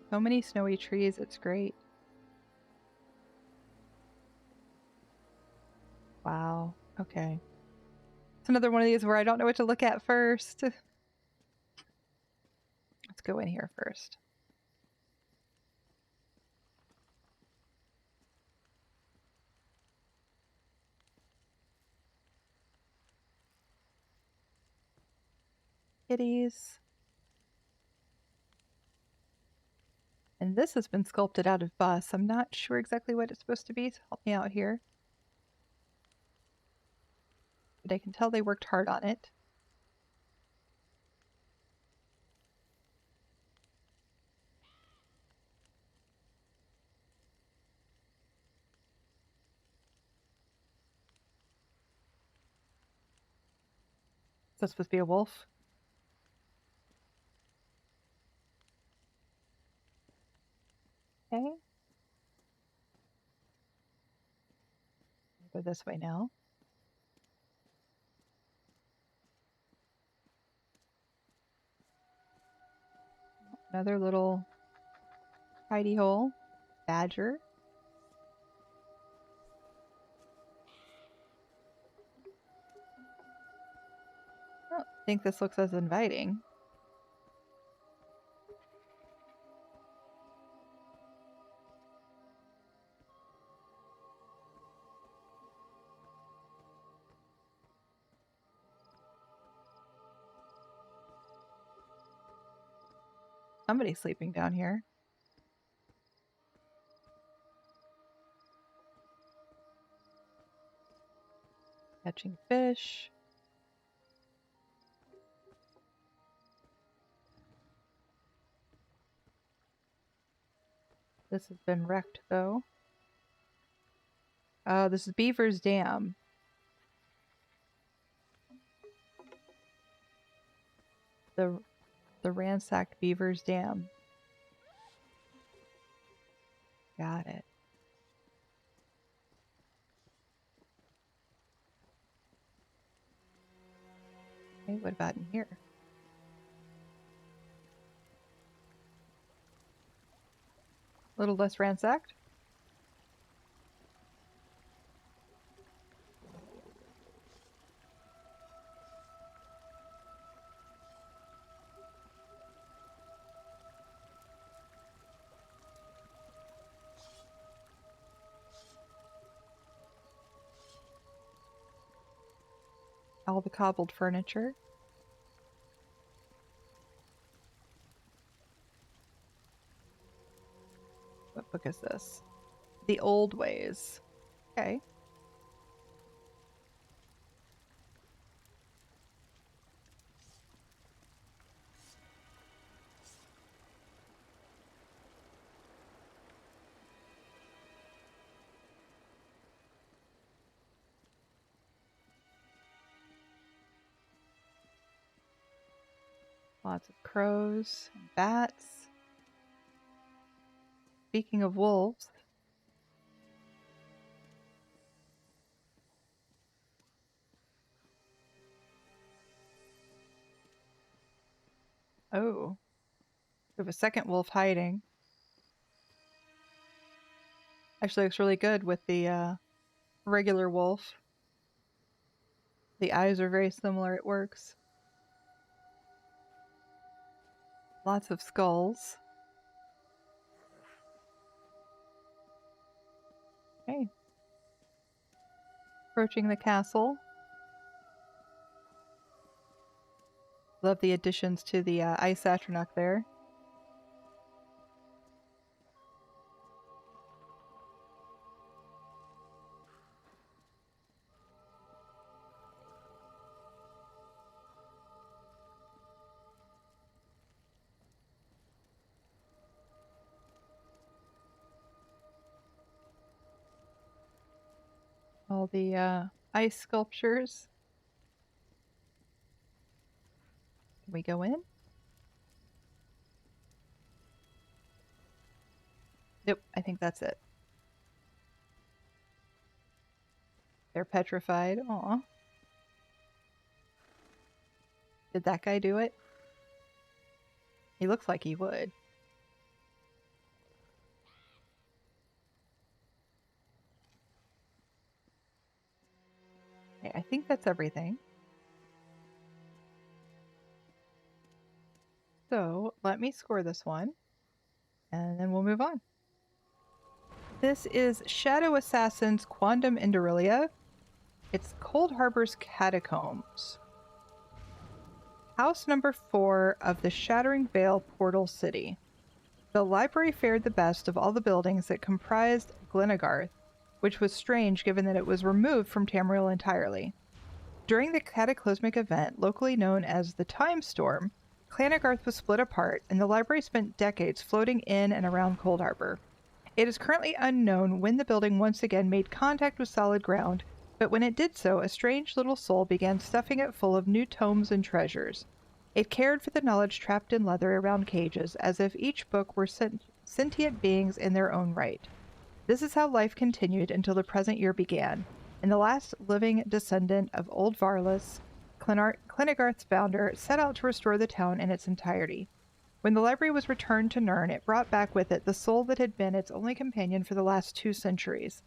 So many snowy trees, it's great. Wow, okay. It's another one of these where I don't know what to look at first. Let's go in here first. Kitties. And this has been sculpted out of bus. I'm not sure exactly what it's supposed to be, so help me out here. But I can tell they worked hard on it. Is that supposed to be a wolf? Okay. Go this way now. Another little hidey hole. Badger. I don't think this looks as inviting. Somebody's sleeping down here. Catching fish. This has been wrecked, though. This is Beaver's Dam. The ransacked Beaver's Dam. Got it. Okay, what about in here? A little less ransacked? All the cobbled furniture. What book is this? The Old Ways. Okay. Lots of crows and bats. Speaking of wolves. Oh. We have a second wolf hiding. Actually looks really good with the regular wolf. The eyes are very similar. It works. Lots of skulls. Okay. Approaching the castle. Love the additions to the ice atronach there. All the ice sculptures. Can we go in? Nope, I think that's it. They're petrified. Aw. Did that guy do it? He looks like he would. Okay, I think that's everything. So let me score this one, and then we'll move on. This is Shadow Assassin's Quondam Indorilia. It's Coldharbour's Catacombs. House number 4 of the Shattering Vale Portal City. The library fared the best of all the buildings that comprised Glenagarth, which was strange given that it was removed from Tamriel entirely. During the cataclysmic event, locally known as the Time Storm, Glenagarth was split apart, and the library spent decades floating in and around Coldharbour. It is currently unknown when the building once again made contact with solid ground, but when it did so, a strange little soul began stuffing it full of new tomes and treasures. It cared for the knowledge trapped in leather around cages, as if each book were sentient beings in their own right. This is how life continued until the present year began, and the last living descendant of Old Varlas, Glenagarth's founder, set out to restore the town in its entirety. When the library was returned to Nirn, it brought back with it the soul that had been its only companion for the last 2 centuries.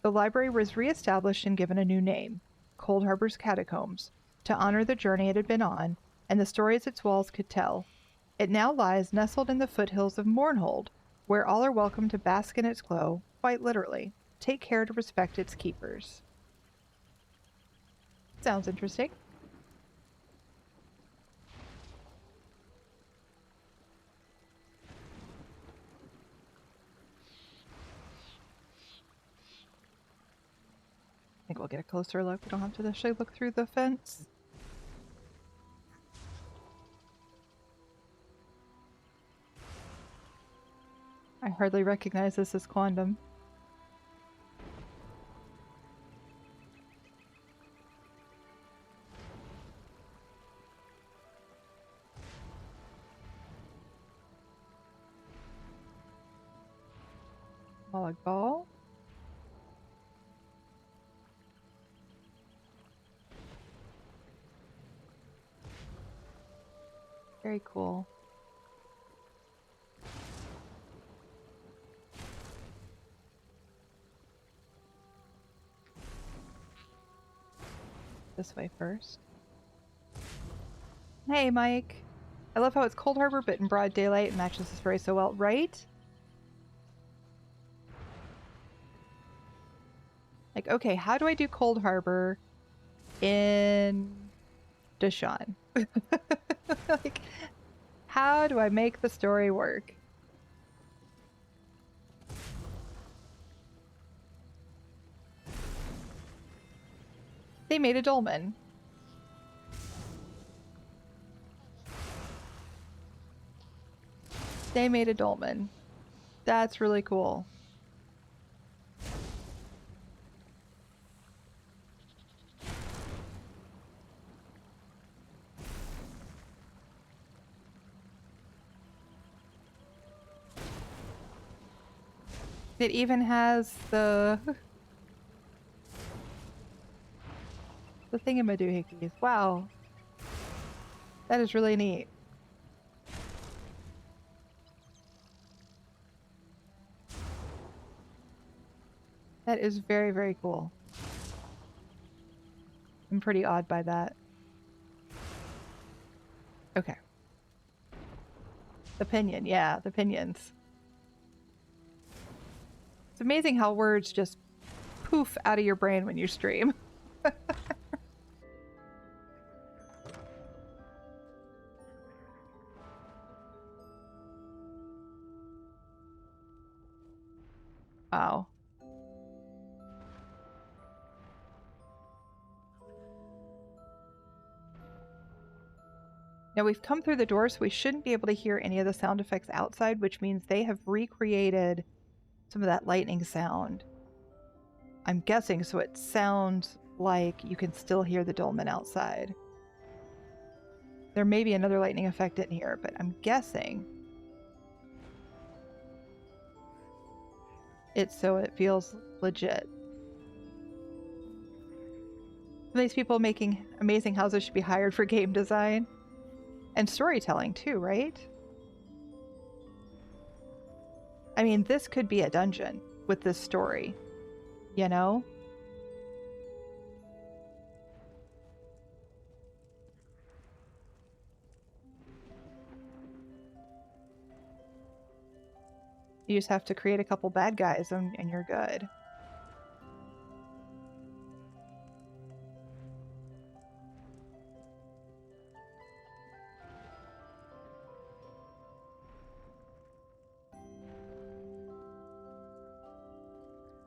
The library was re-established and given a new name, Coldharbour's Catacombs, to honor the journey it had been on and the stories its walls could tell. It now lies nestled in the foothills of Mournhold, where all are welcome to bask in its glow, quite literally. Take care to respect its keepers. Sounds interesting. I think we'll get a closer look. We don't have to actually look through the fence. I hardly recognize this as Quondam. Mollig Ball. Very cool. This way first. Hey, Mike. I love how it's Coldharbour, but in broad daylight it matches this story so well, right? Like, okay, how do I do Coldharbour in Deshaun. Like, how do I make the story work? They made a dolmen. They made a dolmen. That's really cool. It even has the thingamadoohickeys. Wow. That is really neat. That is very, very cool. I'm pretty awed by that. Okay. The pinion, yeah, the pinions. It's amazing how words just poof out of your brain when you stream. Wow. Now we've come through the door, so we shouldn't be able to hear any of the sound effects outside, which means they have recreated some of that lightning sound. I'm guessing, so it sounds like you can still hear the dolmen outside. There may be another lightning effect in here, but I'm guessing it's so it feels legit. These people making amazing houses should be hired for game design. And storytelling too, right? I mean, this could be a dungeon with this story, you know? You just have to create a couple bad guys and you're good.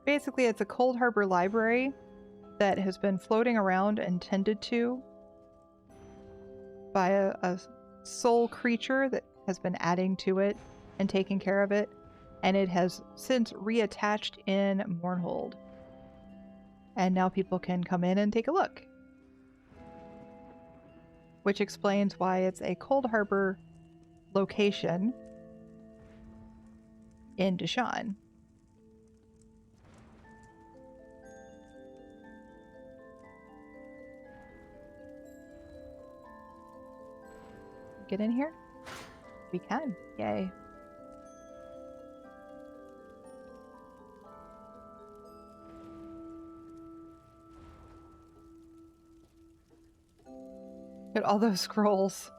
Basically, it's a Coldharbour library that has been floating around and tended to by a soul creature that has been adding to it and taking care of it, and it has since reattached in Mournhold. And now people can come in and take a look. Which explains why it's a Coldharbour location in Deshaun. Get in here? We can. Yay. Look at all those scrolls.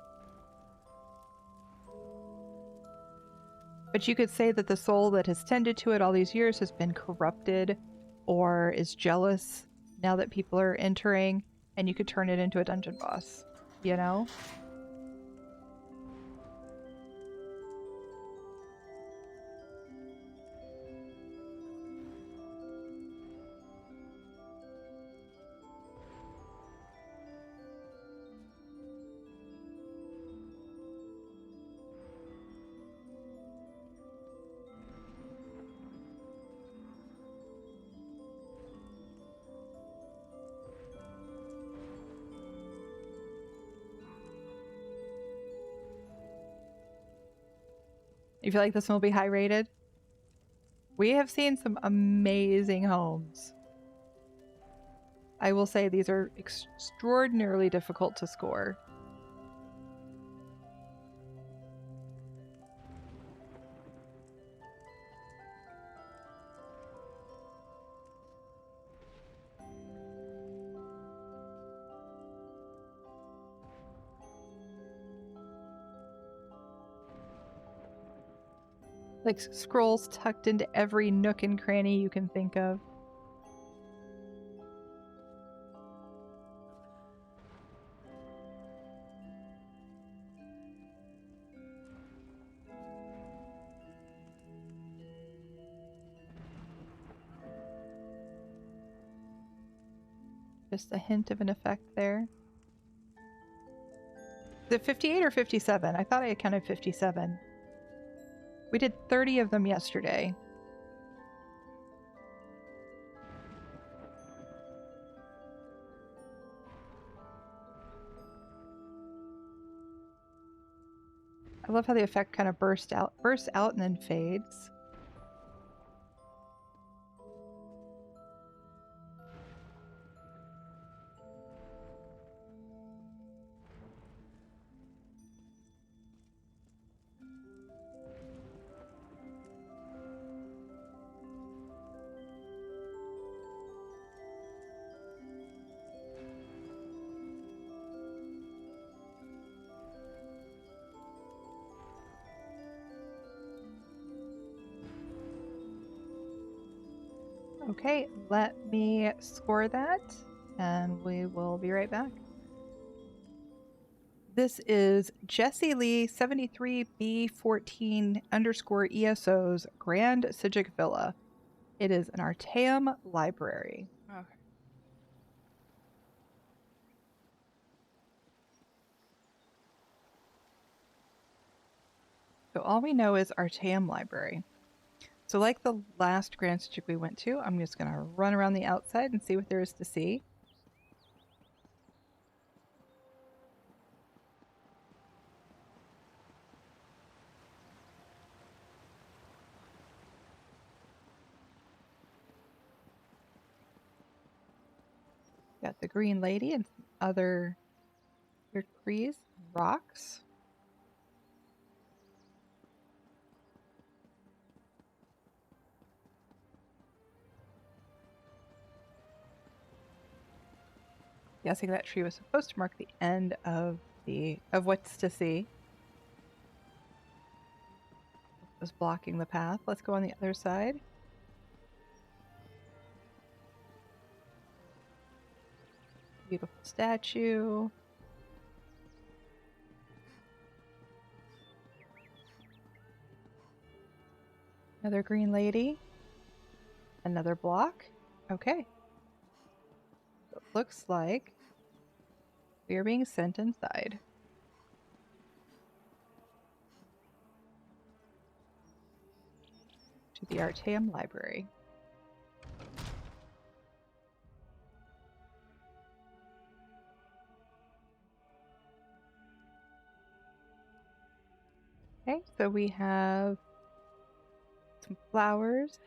But you could say that the soul that has tended to it all these years has been corrupted or is jealous now that people are entering, and you could turn it into a dungeon boss, you know? You feel like this one will be high rated? We have seen some amazing homes. I will say these are extraordinarily difficult to score. Like scrolls tucked into every nook and cranny you can think of. Just a hint of an effect there. Is it 58 or 57? I thought I had counted 57. We did 30 of them yesterday. I love how the effect kind of bursts out and then fades. Okay, let me score that, and we will be right back. This is Jessie Lee 73B14_ESO's Grand Psijic Villa. It is an Artaeum library. Okay. So all we know is Artaeum library. So like the last Grand Psijic we went to, I'm just going to run around the outside and see what there is to see. Got the green lady and some other weird trees, rocks. Guessing that tree was supposed to mark the end of what's to see. It was blocking the path. Let's go on the other side. Beautiful statue. Another green lady. Another block. Okay. So it looks like we are being sent inside. To the Artaeum library. Okay, so we have some flowers,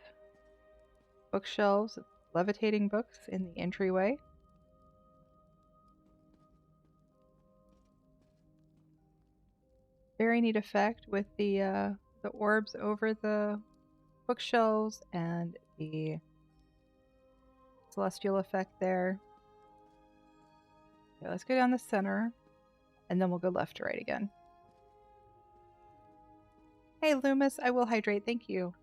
bookshelves, levitating books in the entryway. Very neat effect with the orbs over the bookshelves and the celestial effect there. Okay, let's go down the center, and then we'll go left to right again. Hey, Leumas, I will hydrate. Thank you.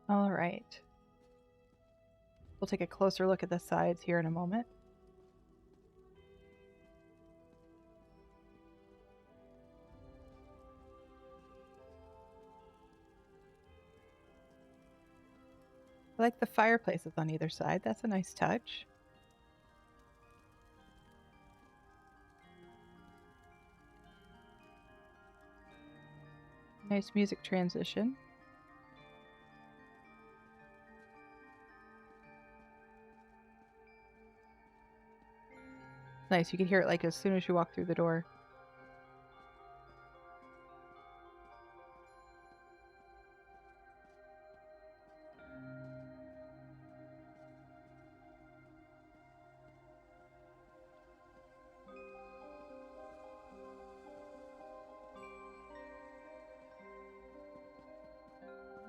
All right. We'll take a closer look at the sides here in a moment. I like the fireplaces on either side. That's a nice touch. Nice music transition. Nice, you can hear it like as soon as you walk through the door.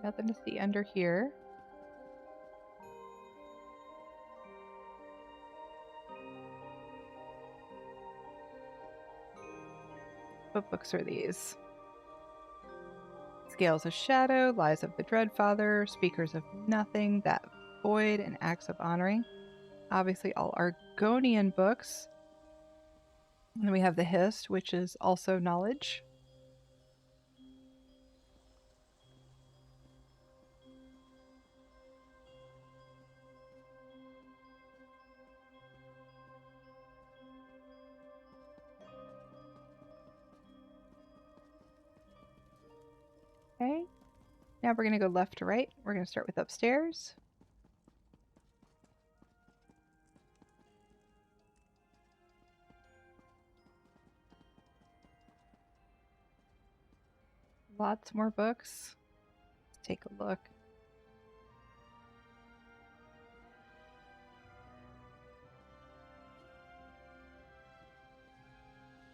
Nothing to see under here. What books are these? Scales of Shadow, Lies of the Dreadfather, Speakers of Nothing, That Void, and Acts of Honoring. Obviously all Argonian books. And then we have the Hist, which is also knowledge. Okay. Now we're going to go left to right. We're going to start with upstairs. Lots more books. Let's take a look.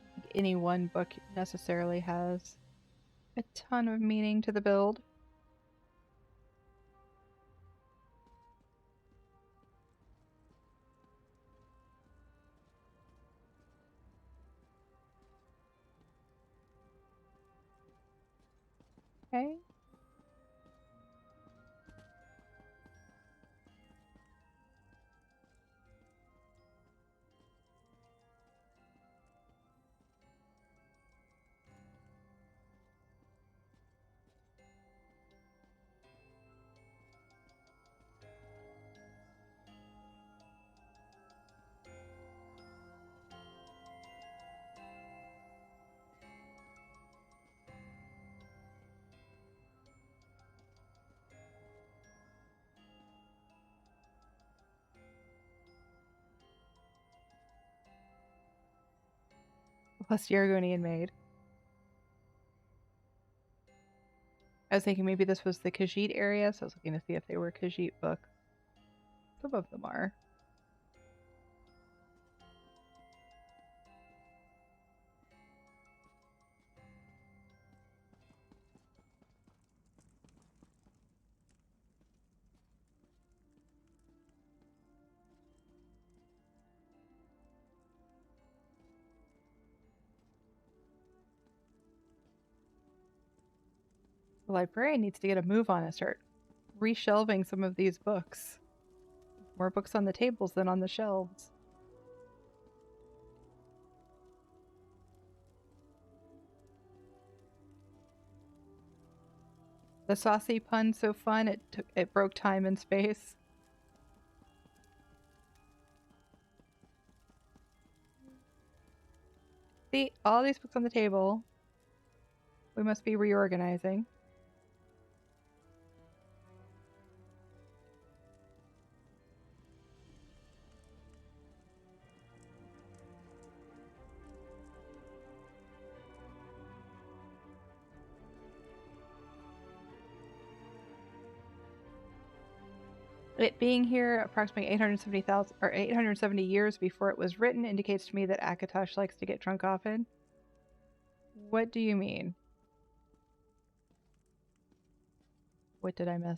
I think any one book necessarily has a ton of meaning to the build. Okay. Plus the Argonian Maid. I was thinking maybe this was the Khajiit area, so I was looking to see if they were Khajiit books. Some of them are. The librarian needs to get a move on and start reshelving some of these books. More books on the tables than on the shelves. The saucy pun so fun it broke time and space. See, all these books on the table. We must be reorganizing. It being here approximately 870,000 or 870 years before it was written indicates to me that Akatosh likes to get drunk often. What do you mean? What did I miss?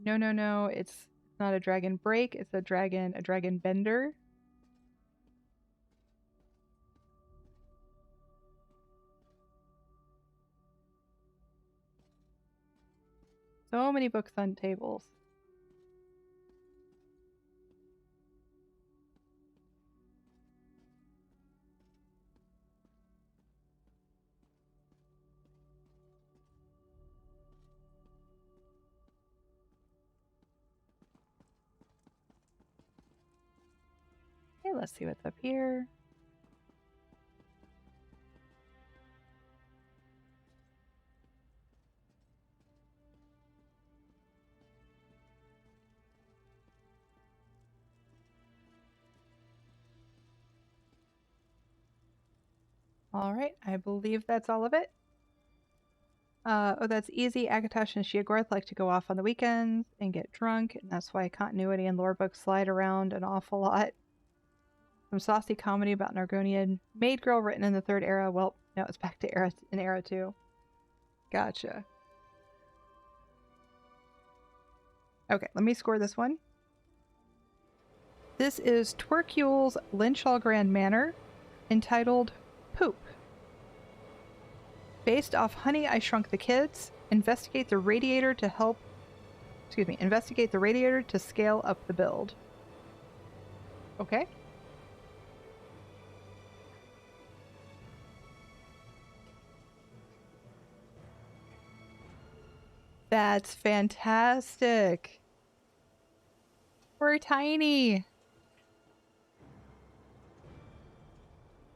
No, it's not a dragon break, it's a dragon bender. So many books on tables. Okay, let's see what's up here. Alright, I believe that's all of it. Oh, that's easy. Akatosh and Sheogorath like to go off on the weekends and get drunk, and that's why continuity and lore books slide around an awful lot. Some saucy comedy about an Argonian maid girl written in the Third Era. Well, no, it's back to Era 2. Gotcha. Okay, let me score this one. This is Twerkules' Linchal Grand Manor, entitled Poop. Based off Honey, I Shrunk the Kids, investigate the radiator to scale up the build. Okay. That's fantastic. We're tiny.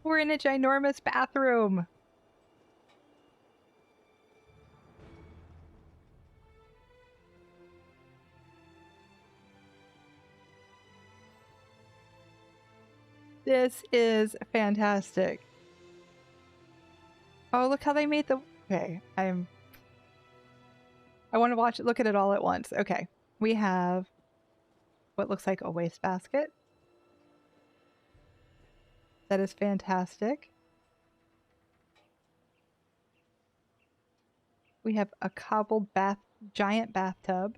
We're in a ginormous bathroom. This is fantastic. Oh, look how they made the... Okay, I want to watch it, look at it all at once. Okay, we have what looks like a wastebasket. That is fantastic. We have a cobbled giant bathtub.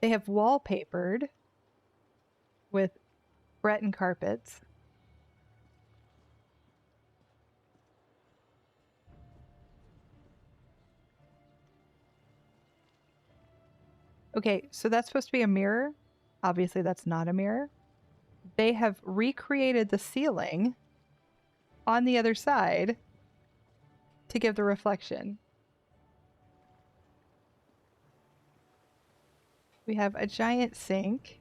They have wallpapered with Breton carpets. Okay, so that's supposed to be a mirror. Obviously, that's not a mirror. They have recreated the ceiling on the other side to give the reflection. We have a giant sink,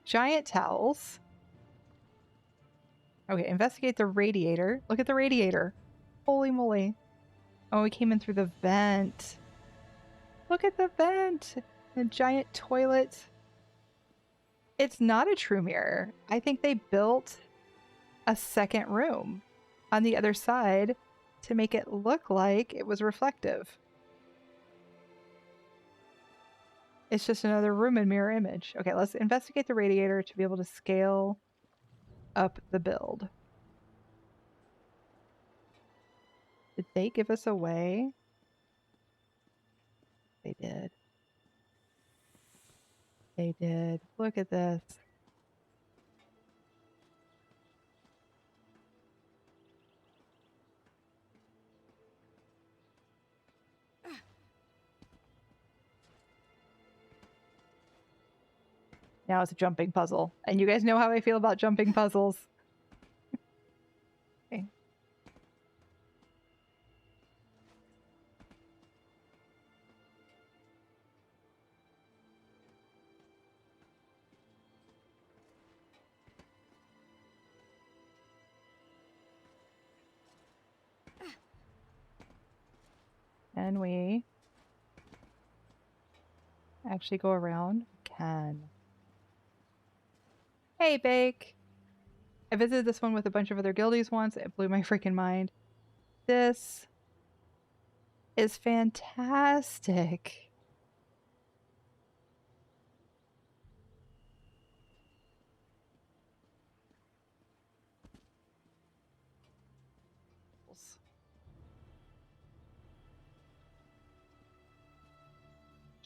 giant towels. Okay, investigate the radiator. Look at the radiator. Holy moly. Oh, we came in through the vent. Look at the vent. A giant toilet. It's not a true mirror. I think they built a second room on the other side to make it look like it was reflective. It's just another room in mirror image. Okay, let's investigate the radiator to be able to scale up the build. Did they give us away? They did. They did. Look at this. Now it's a jumping puzzle. And you guys know how I feel about jumping puzzles. Okay. Can we actually go around? Can. Hey, Bake! I visited this one with a bunch of other guildies once. It blew my freaking mind. This is fantastic.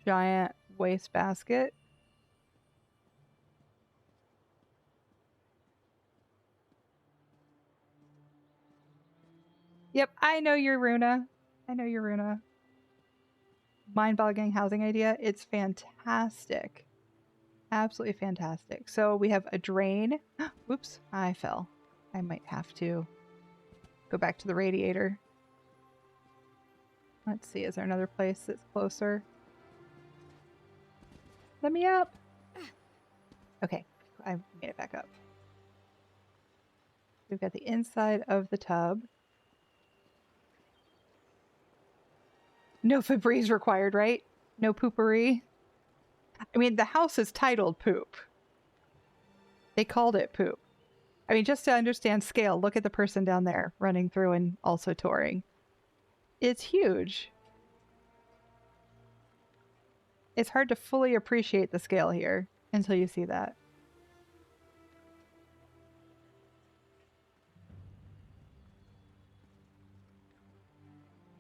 Giant wastebasket. Yep, I know your Runa. I know your Runa. Mind-boggling housing idea. It's fantastic. Absolutely fantastic. So we have a drain. Whoops, I fell. I might have to go back to the radiator. Let's see, is there another place that's closer? Let me up. Okay, I made it back up. We've got the inside of the tub. No Febreze required, right? No poopery. I mean, the house is titled Poop. They called it Poop. I mean, just to understand scale, look at the person down there running through and also touring. It's huge. It's hard to fully appreciate the scale here until you see that.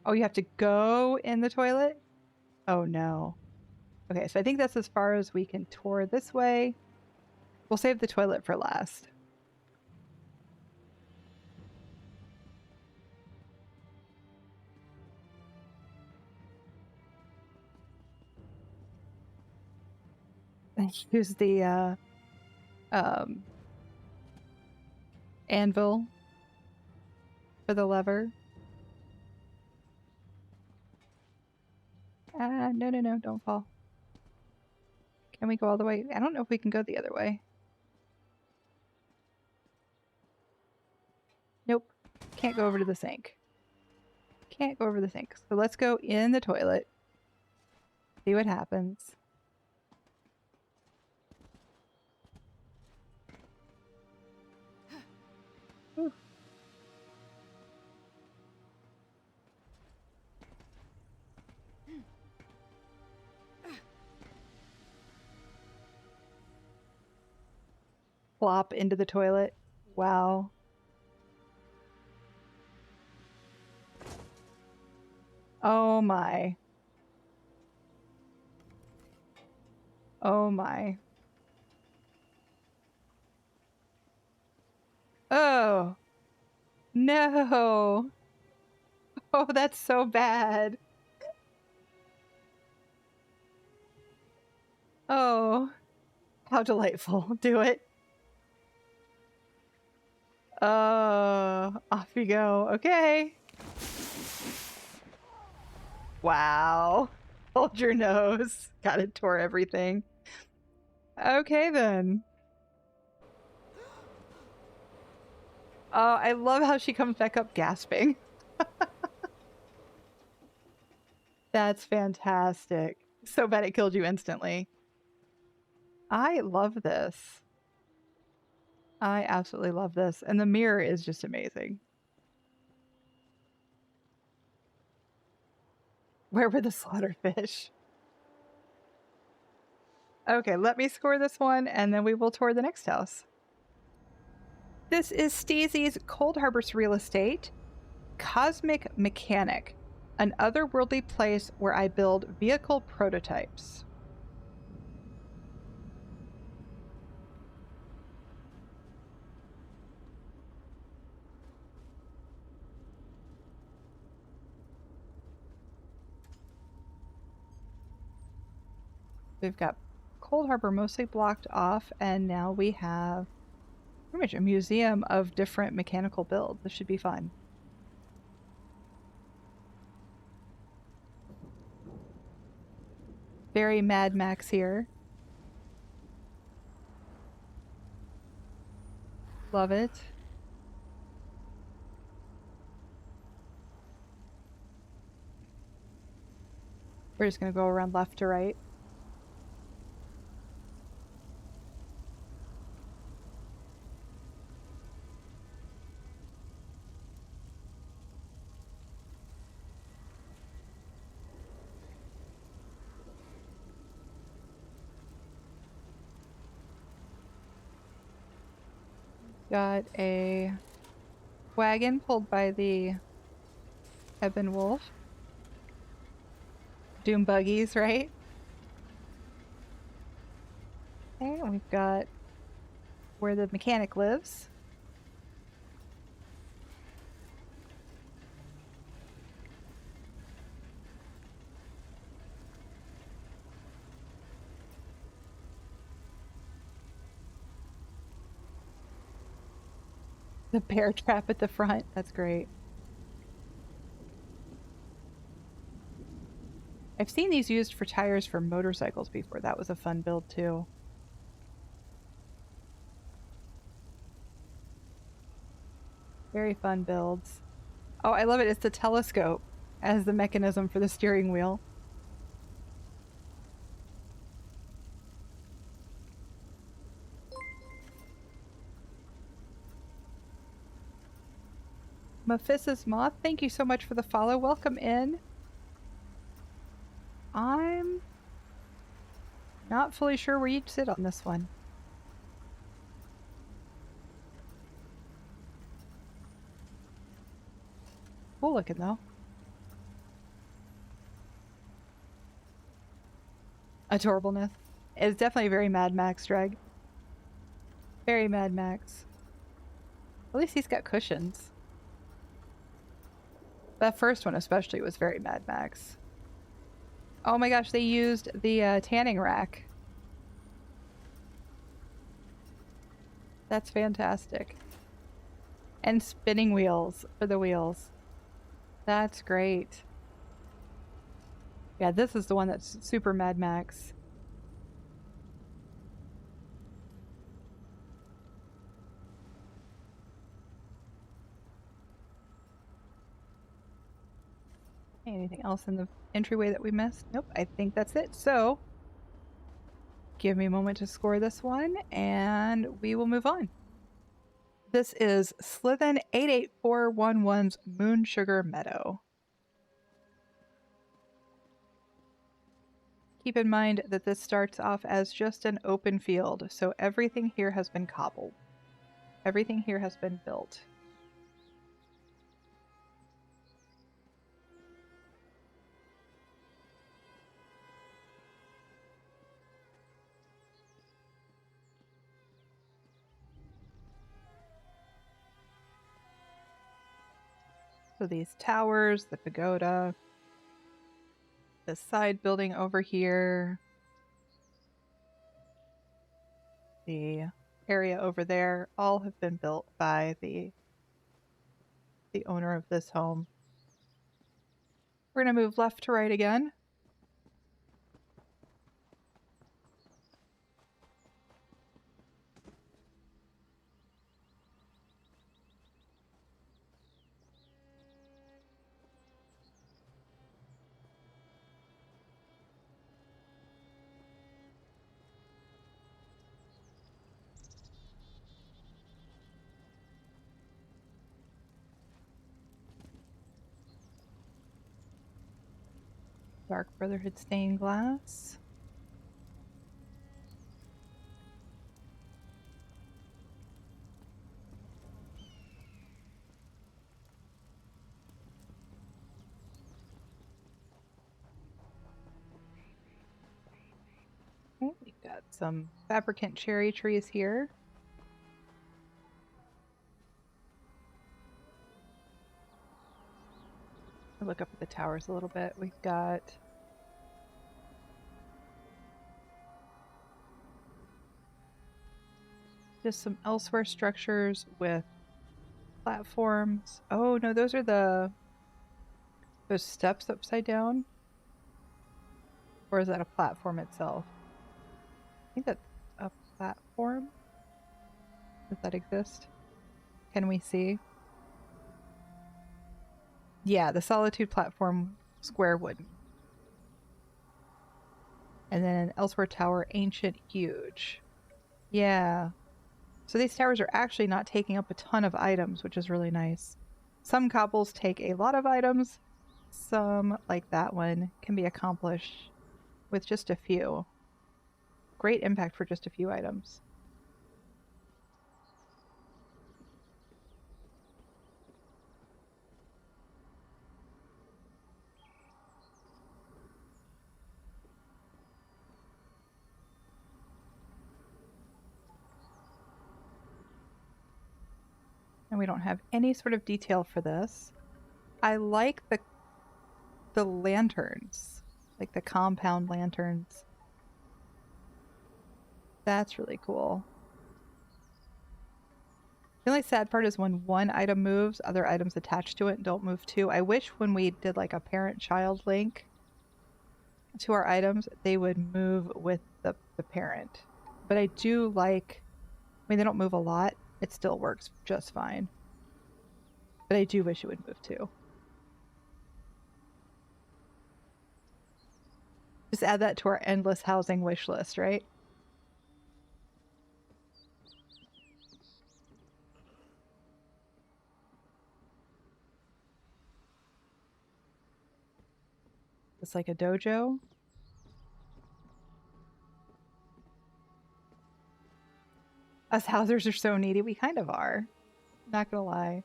Oh, you have to go in the toilet? Oh, no. Okay, so I think that's as far as we can tour this way. We'll save the toilet for last. Use the anvil for the lever. No, don't fall. Can we go all the way? I don't know if we can go the other way. Nope. Can't go over to the sink. Can't go over the sink. So let's go in the toilet. See what happens. Ooh. Plop into the toilet. Wow. Oh my. Oh my. Oh. No. Oh, that's so bad. Oh. How delightful. Do it. Off you go. Okay. Wow. Hold your nose. God, it tore everything. Okay, then. Oh, I love how she comes back up gasping. That's fantastic. So bad it killed you instantly. I love this. I absolutely love this. And the mirror is just amazing. Where were the slaughterfish? Okay, let me score this one, and then we will tour the next house. This is Steezy's Coldharbours real estate. Cosmic Mechanic, an otherworldly place where I build vehicle prototypes. We've got Coldharbour mostly blocked off, and now we have pretty much a museum of different mechanical builds. This should be fun. Very Mad Max here. Love it. We're just going to go around left to right. Got a wagon pulled by the Ebon Wolf. Doom buggies, right? Okay, and we've got where the mechanic lives. The bear trap at the front. That's great. I've seen these used for tires for motorcycles before. That was a fun build too. Very fun builds. Oh, I love it. It's the telescope as the mechanism for the steering wheel. Mephis's Moth, thank you so much for the follow. Welcome in. I'm not fully sure where you'd sit on this one. Cool looking though. Adorableness. It's definitely very Mad Max drag. Very Mad Max. At least he's got cushions. That first one especially was very Mad Max. Oh my gosh, they used the tanning rack. That's fantastic. And spinning wheels for the wheels. That's great. Yeah, this is the one that's super Mad Max. Anything else in the entryway that we missed? Nope, I think that's it. So, give me a moment to score this one, and we will move on. This is Slithen 88411's Moon Sugar Meadow. Keep in mind that this starts off as just an open field, so everything here has been cobbled. Everything here has been built. So these towers, the pagoda, the side building over here, the area over there, all have been built by the owner of this home. We're going to move left to right again. Dark Brotherhood stained glass. Okay, we've got some fabricant cherry trees here. I'll look up at the towers a little bit. We've got just some elsewhere structures with platforms. Oh no, those are those steps upside down. Or is that a platform itself? I think that's a platform. Does that exist? Can we see? Yeah, the Solitude platform, square wooden. And then elsewhere tower, ancient, huge. Yeah. So these towers are actually not taking up a ton of items, which is really nice. Some cobbles take a lot of items. Some, like that one, can be accomplished with just a few. Great impact for just a few items. And we don't have any sort of detail for this. I like the lanterns, like the compound lanterns. That's really cool. The only sad part is when one item moves, other items attached to it don't move too. I wish when we did like a parent-child link to our items, they would move with the parent. But I do like, I mean, they don't move a lot. It still works just fine. But I do wish it would move too. Just add that to our endless housing wish list, right? It's like a dojo. Us housers are so needy. We kind of are. Not gonna lie.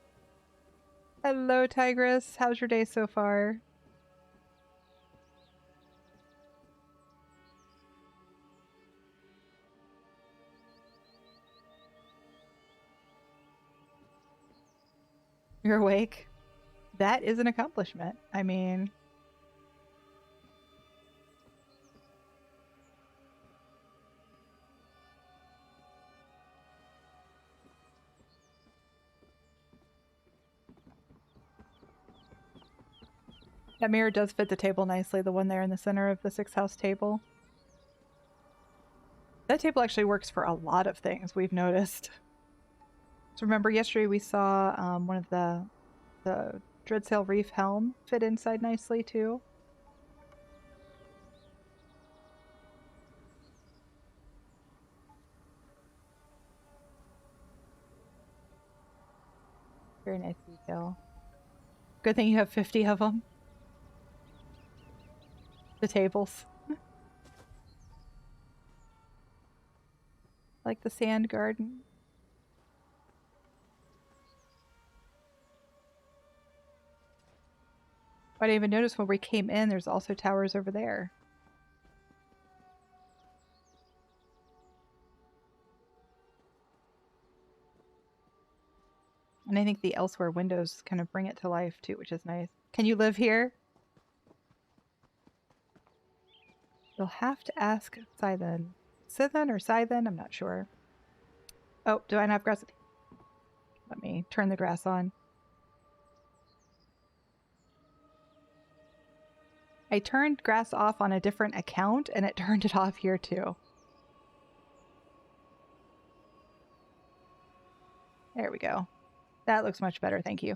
Hello, Tigress. How's your day so far? You're awake? That is an accomplishment. I mean... That mirror does fit the table nicely, the one there in the center of the 6-house table. That table actually works for a lot of things, we've noticed. So remember yesterday we saw one of the Dreadsail Reef helm fit inside nicely too. Very nice detail. Good thing you have 50 of them. The tables. Like the sand garden. I didn't even notice when we came in, there's also towers over there. And I think the elsewhere windows kind of bring it to life too, which is nice. Can you live here? You'll have to ask Scythen. Scythen or Scythen? I'm not sure. Oh, do I not have grass? Let me turn the grass on. I turned grass off on a different account and it turned it off here too. There we go. That looks much better, thank you.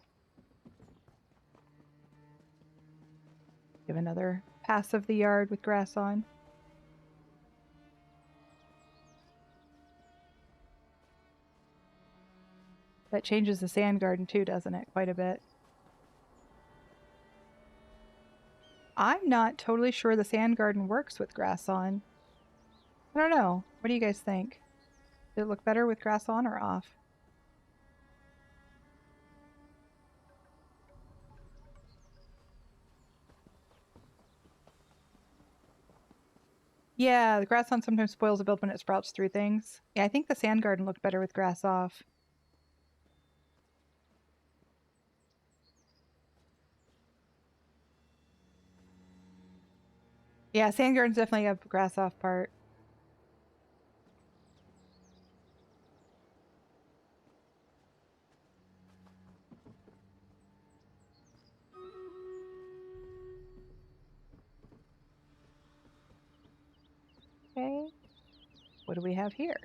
Give another pass of the yard with grass on. That changes the sand garden too, doesn't it? Quite a bit. I'm not totally sure the sand garden works with grass on. I don't know. What do you guys think? Did it look better with grass on or off? Yeah, the grass on sometimes spoils a build when it sprouts through things. Yeah, I think the sand garden looked better with grass off. Yeah, sand gardens definitely have grass off part. Okay. What do we have here?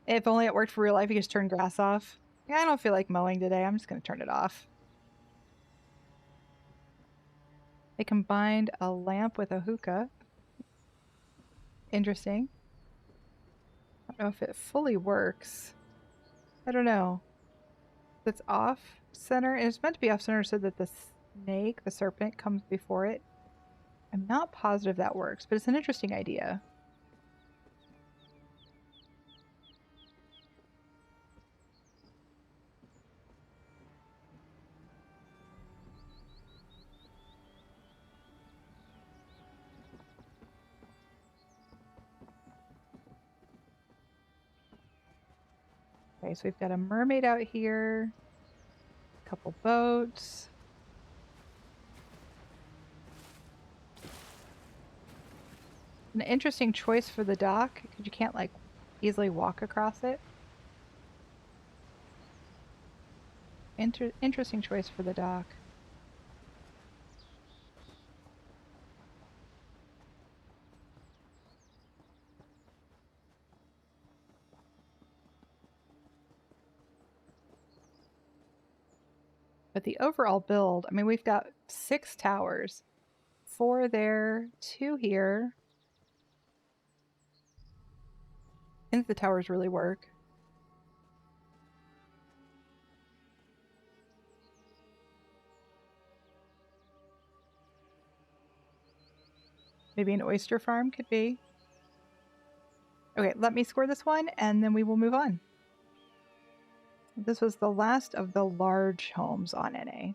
If only it worked for real life, you just turn grass off. Yeah, I don't feel like mowing today. I'm just going to turn it off. They combined a lamp with a hookah. Interesting. I don't know if it fully works. I don't know. It's off center. It's meant to be off center so that the snake, the serpent, comes before it. I'm not positive that works, but it's an interesting idea. Okay, so we've got a mermaid out here, a couple boats. An interesting choice for the dock, because you can't like easily walk across it. Interesting choice for the dock. But the overall build, I mean, we've got 6 towers. 4 there, 2 here. I think the towers really work. Maybe an oyster farm could be. Okay, let me score this one and then we will move on. This was the last of the large homes on NA.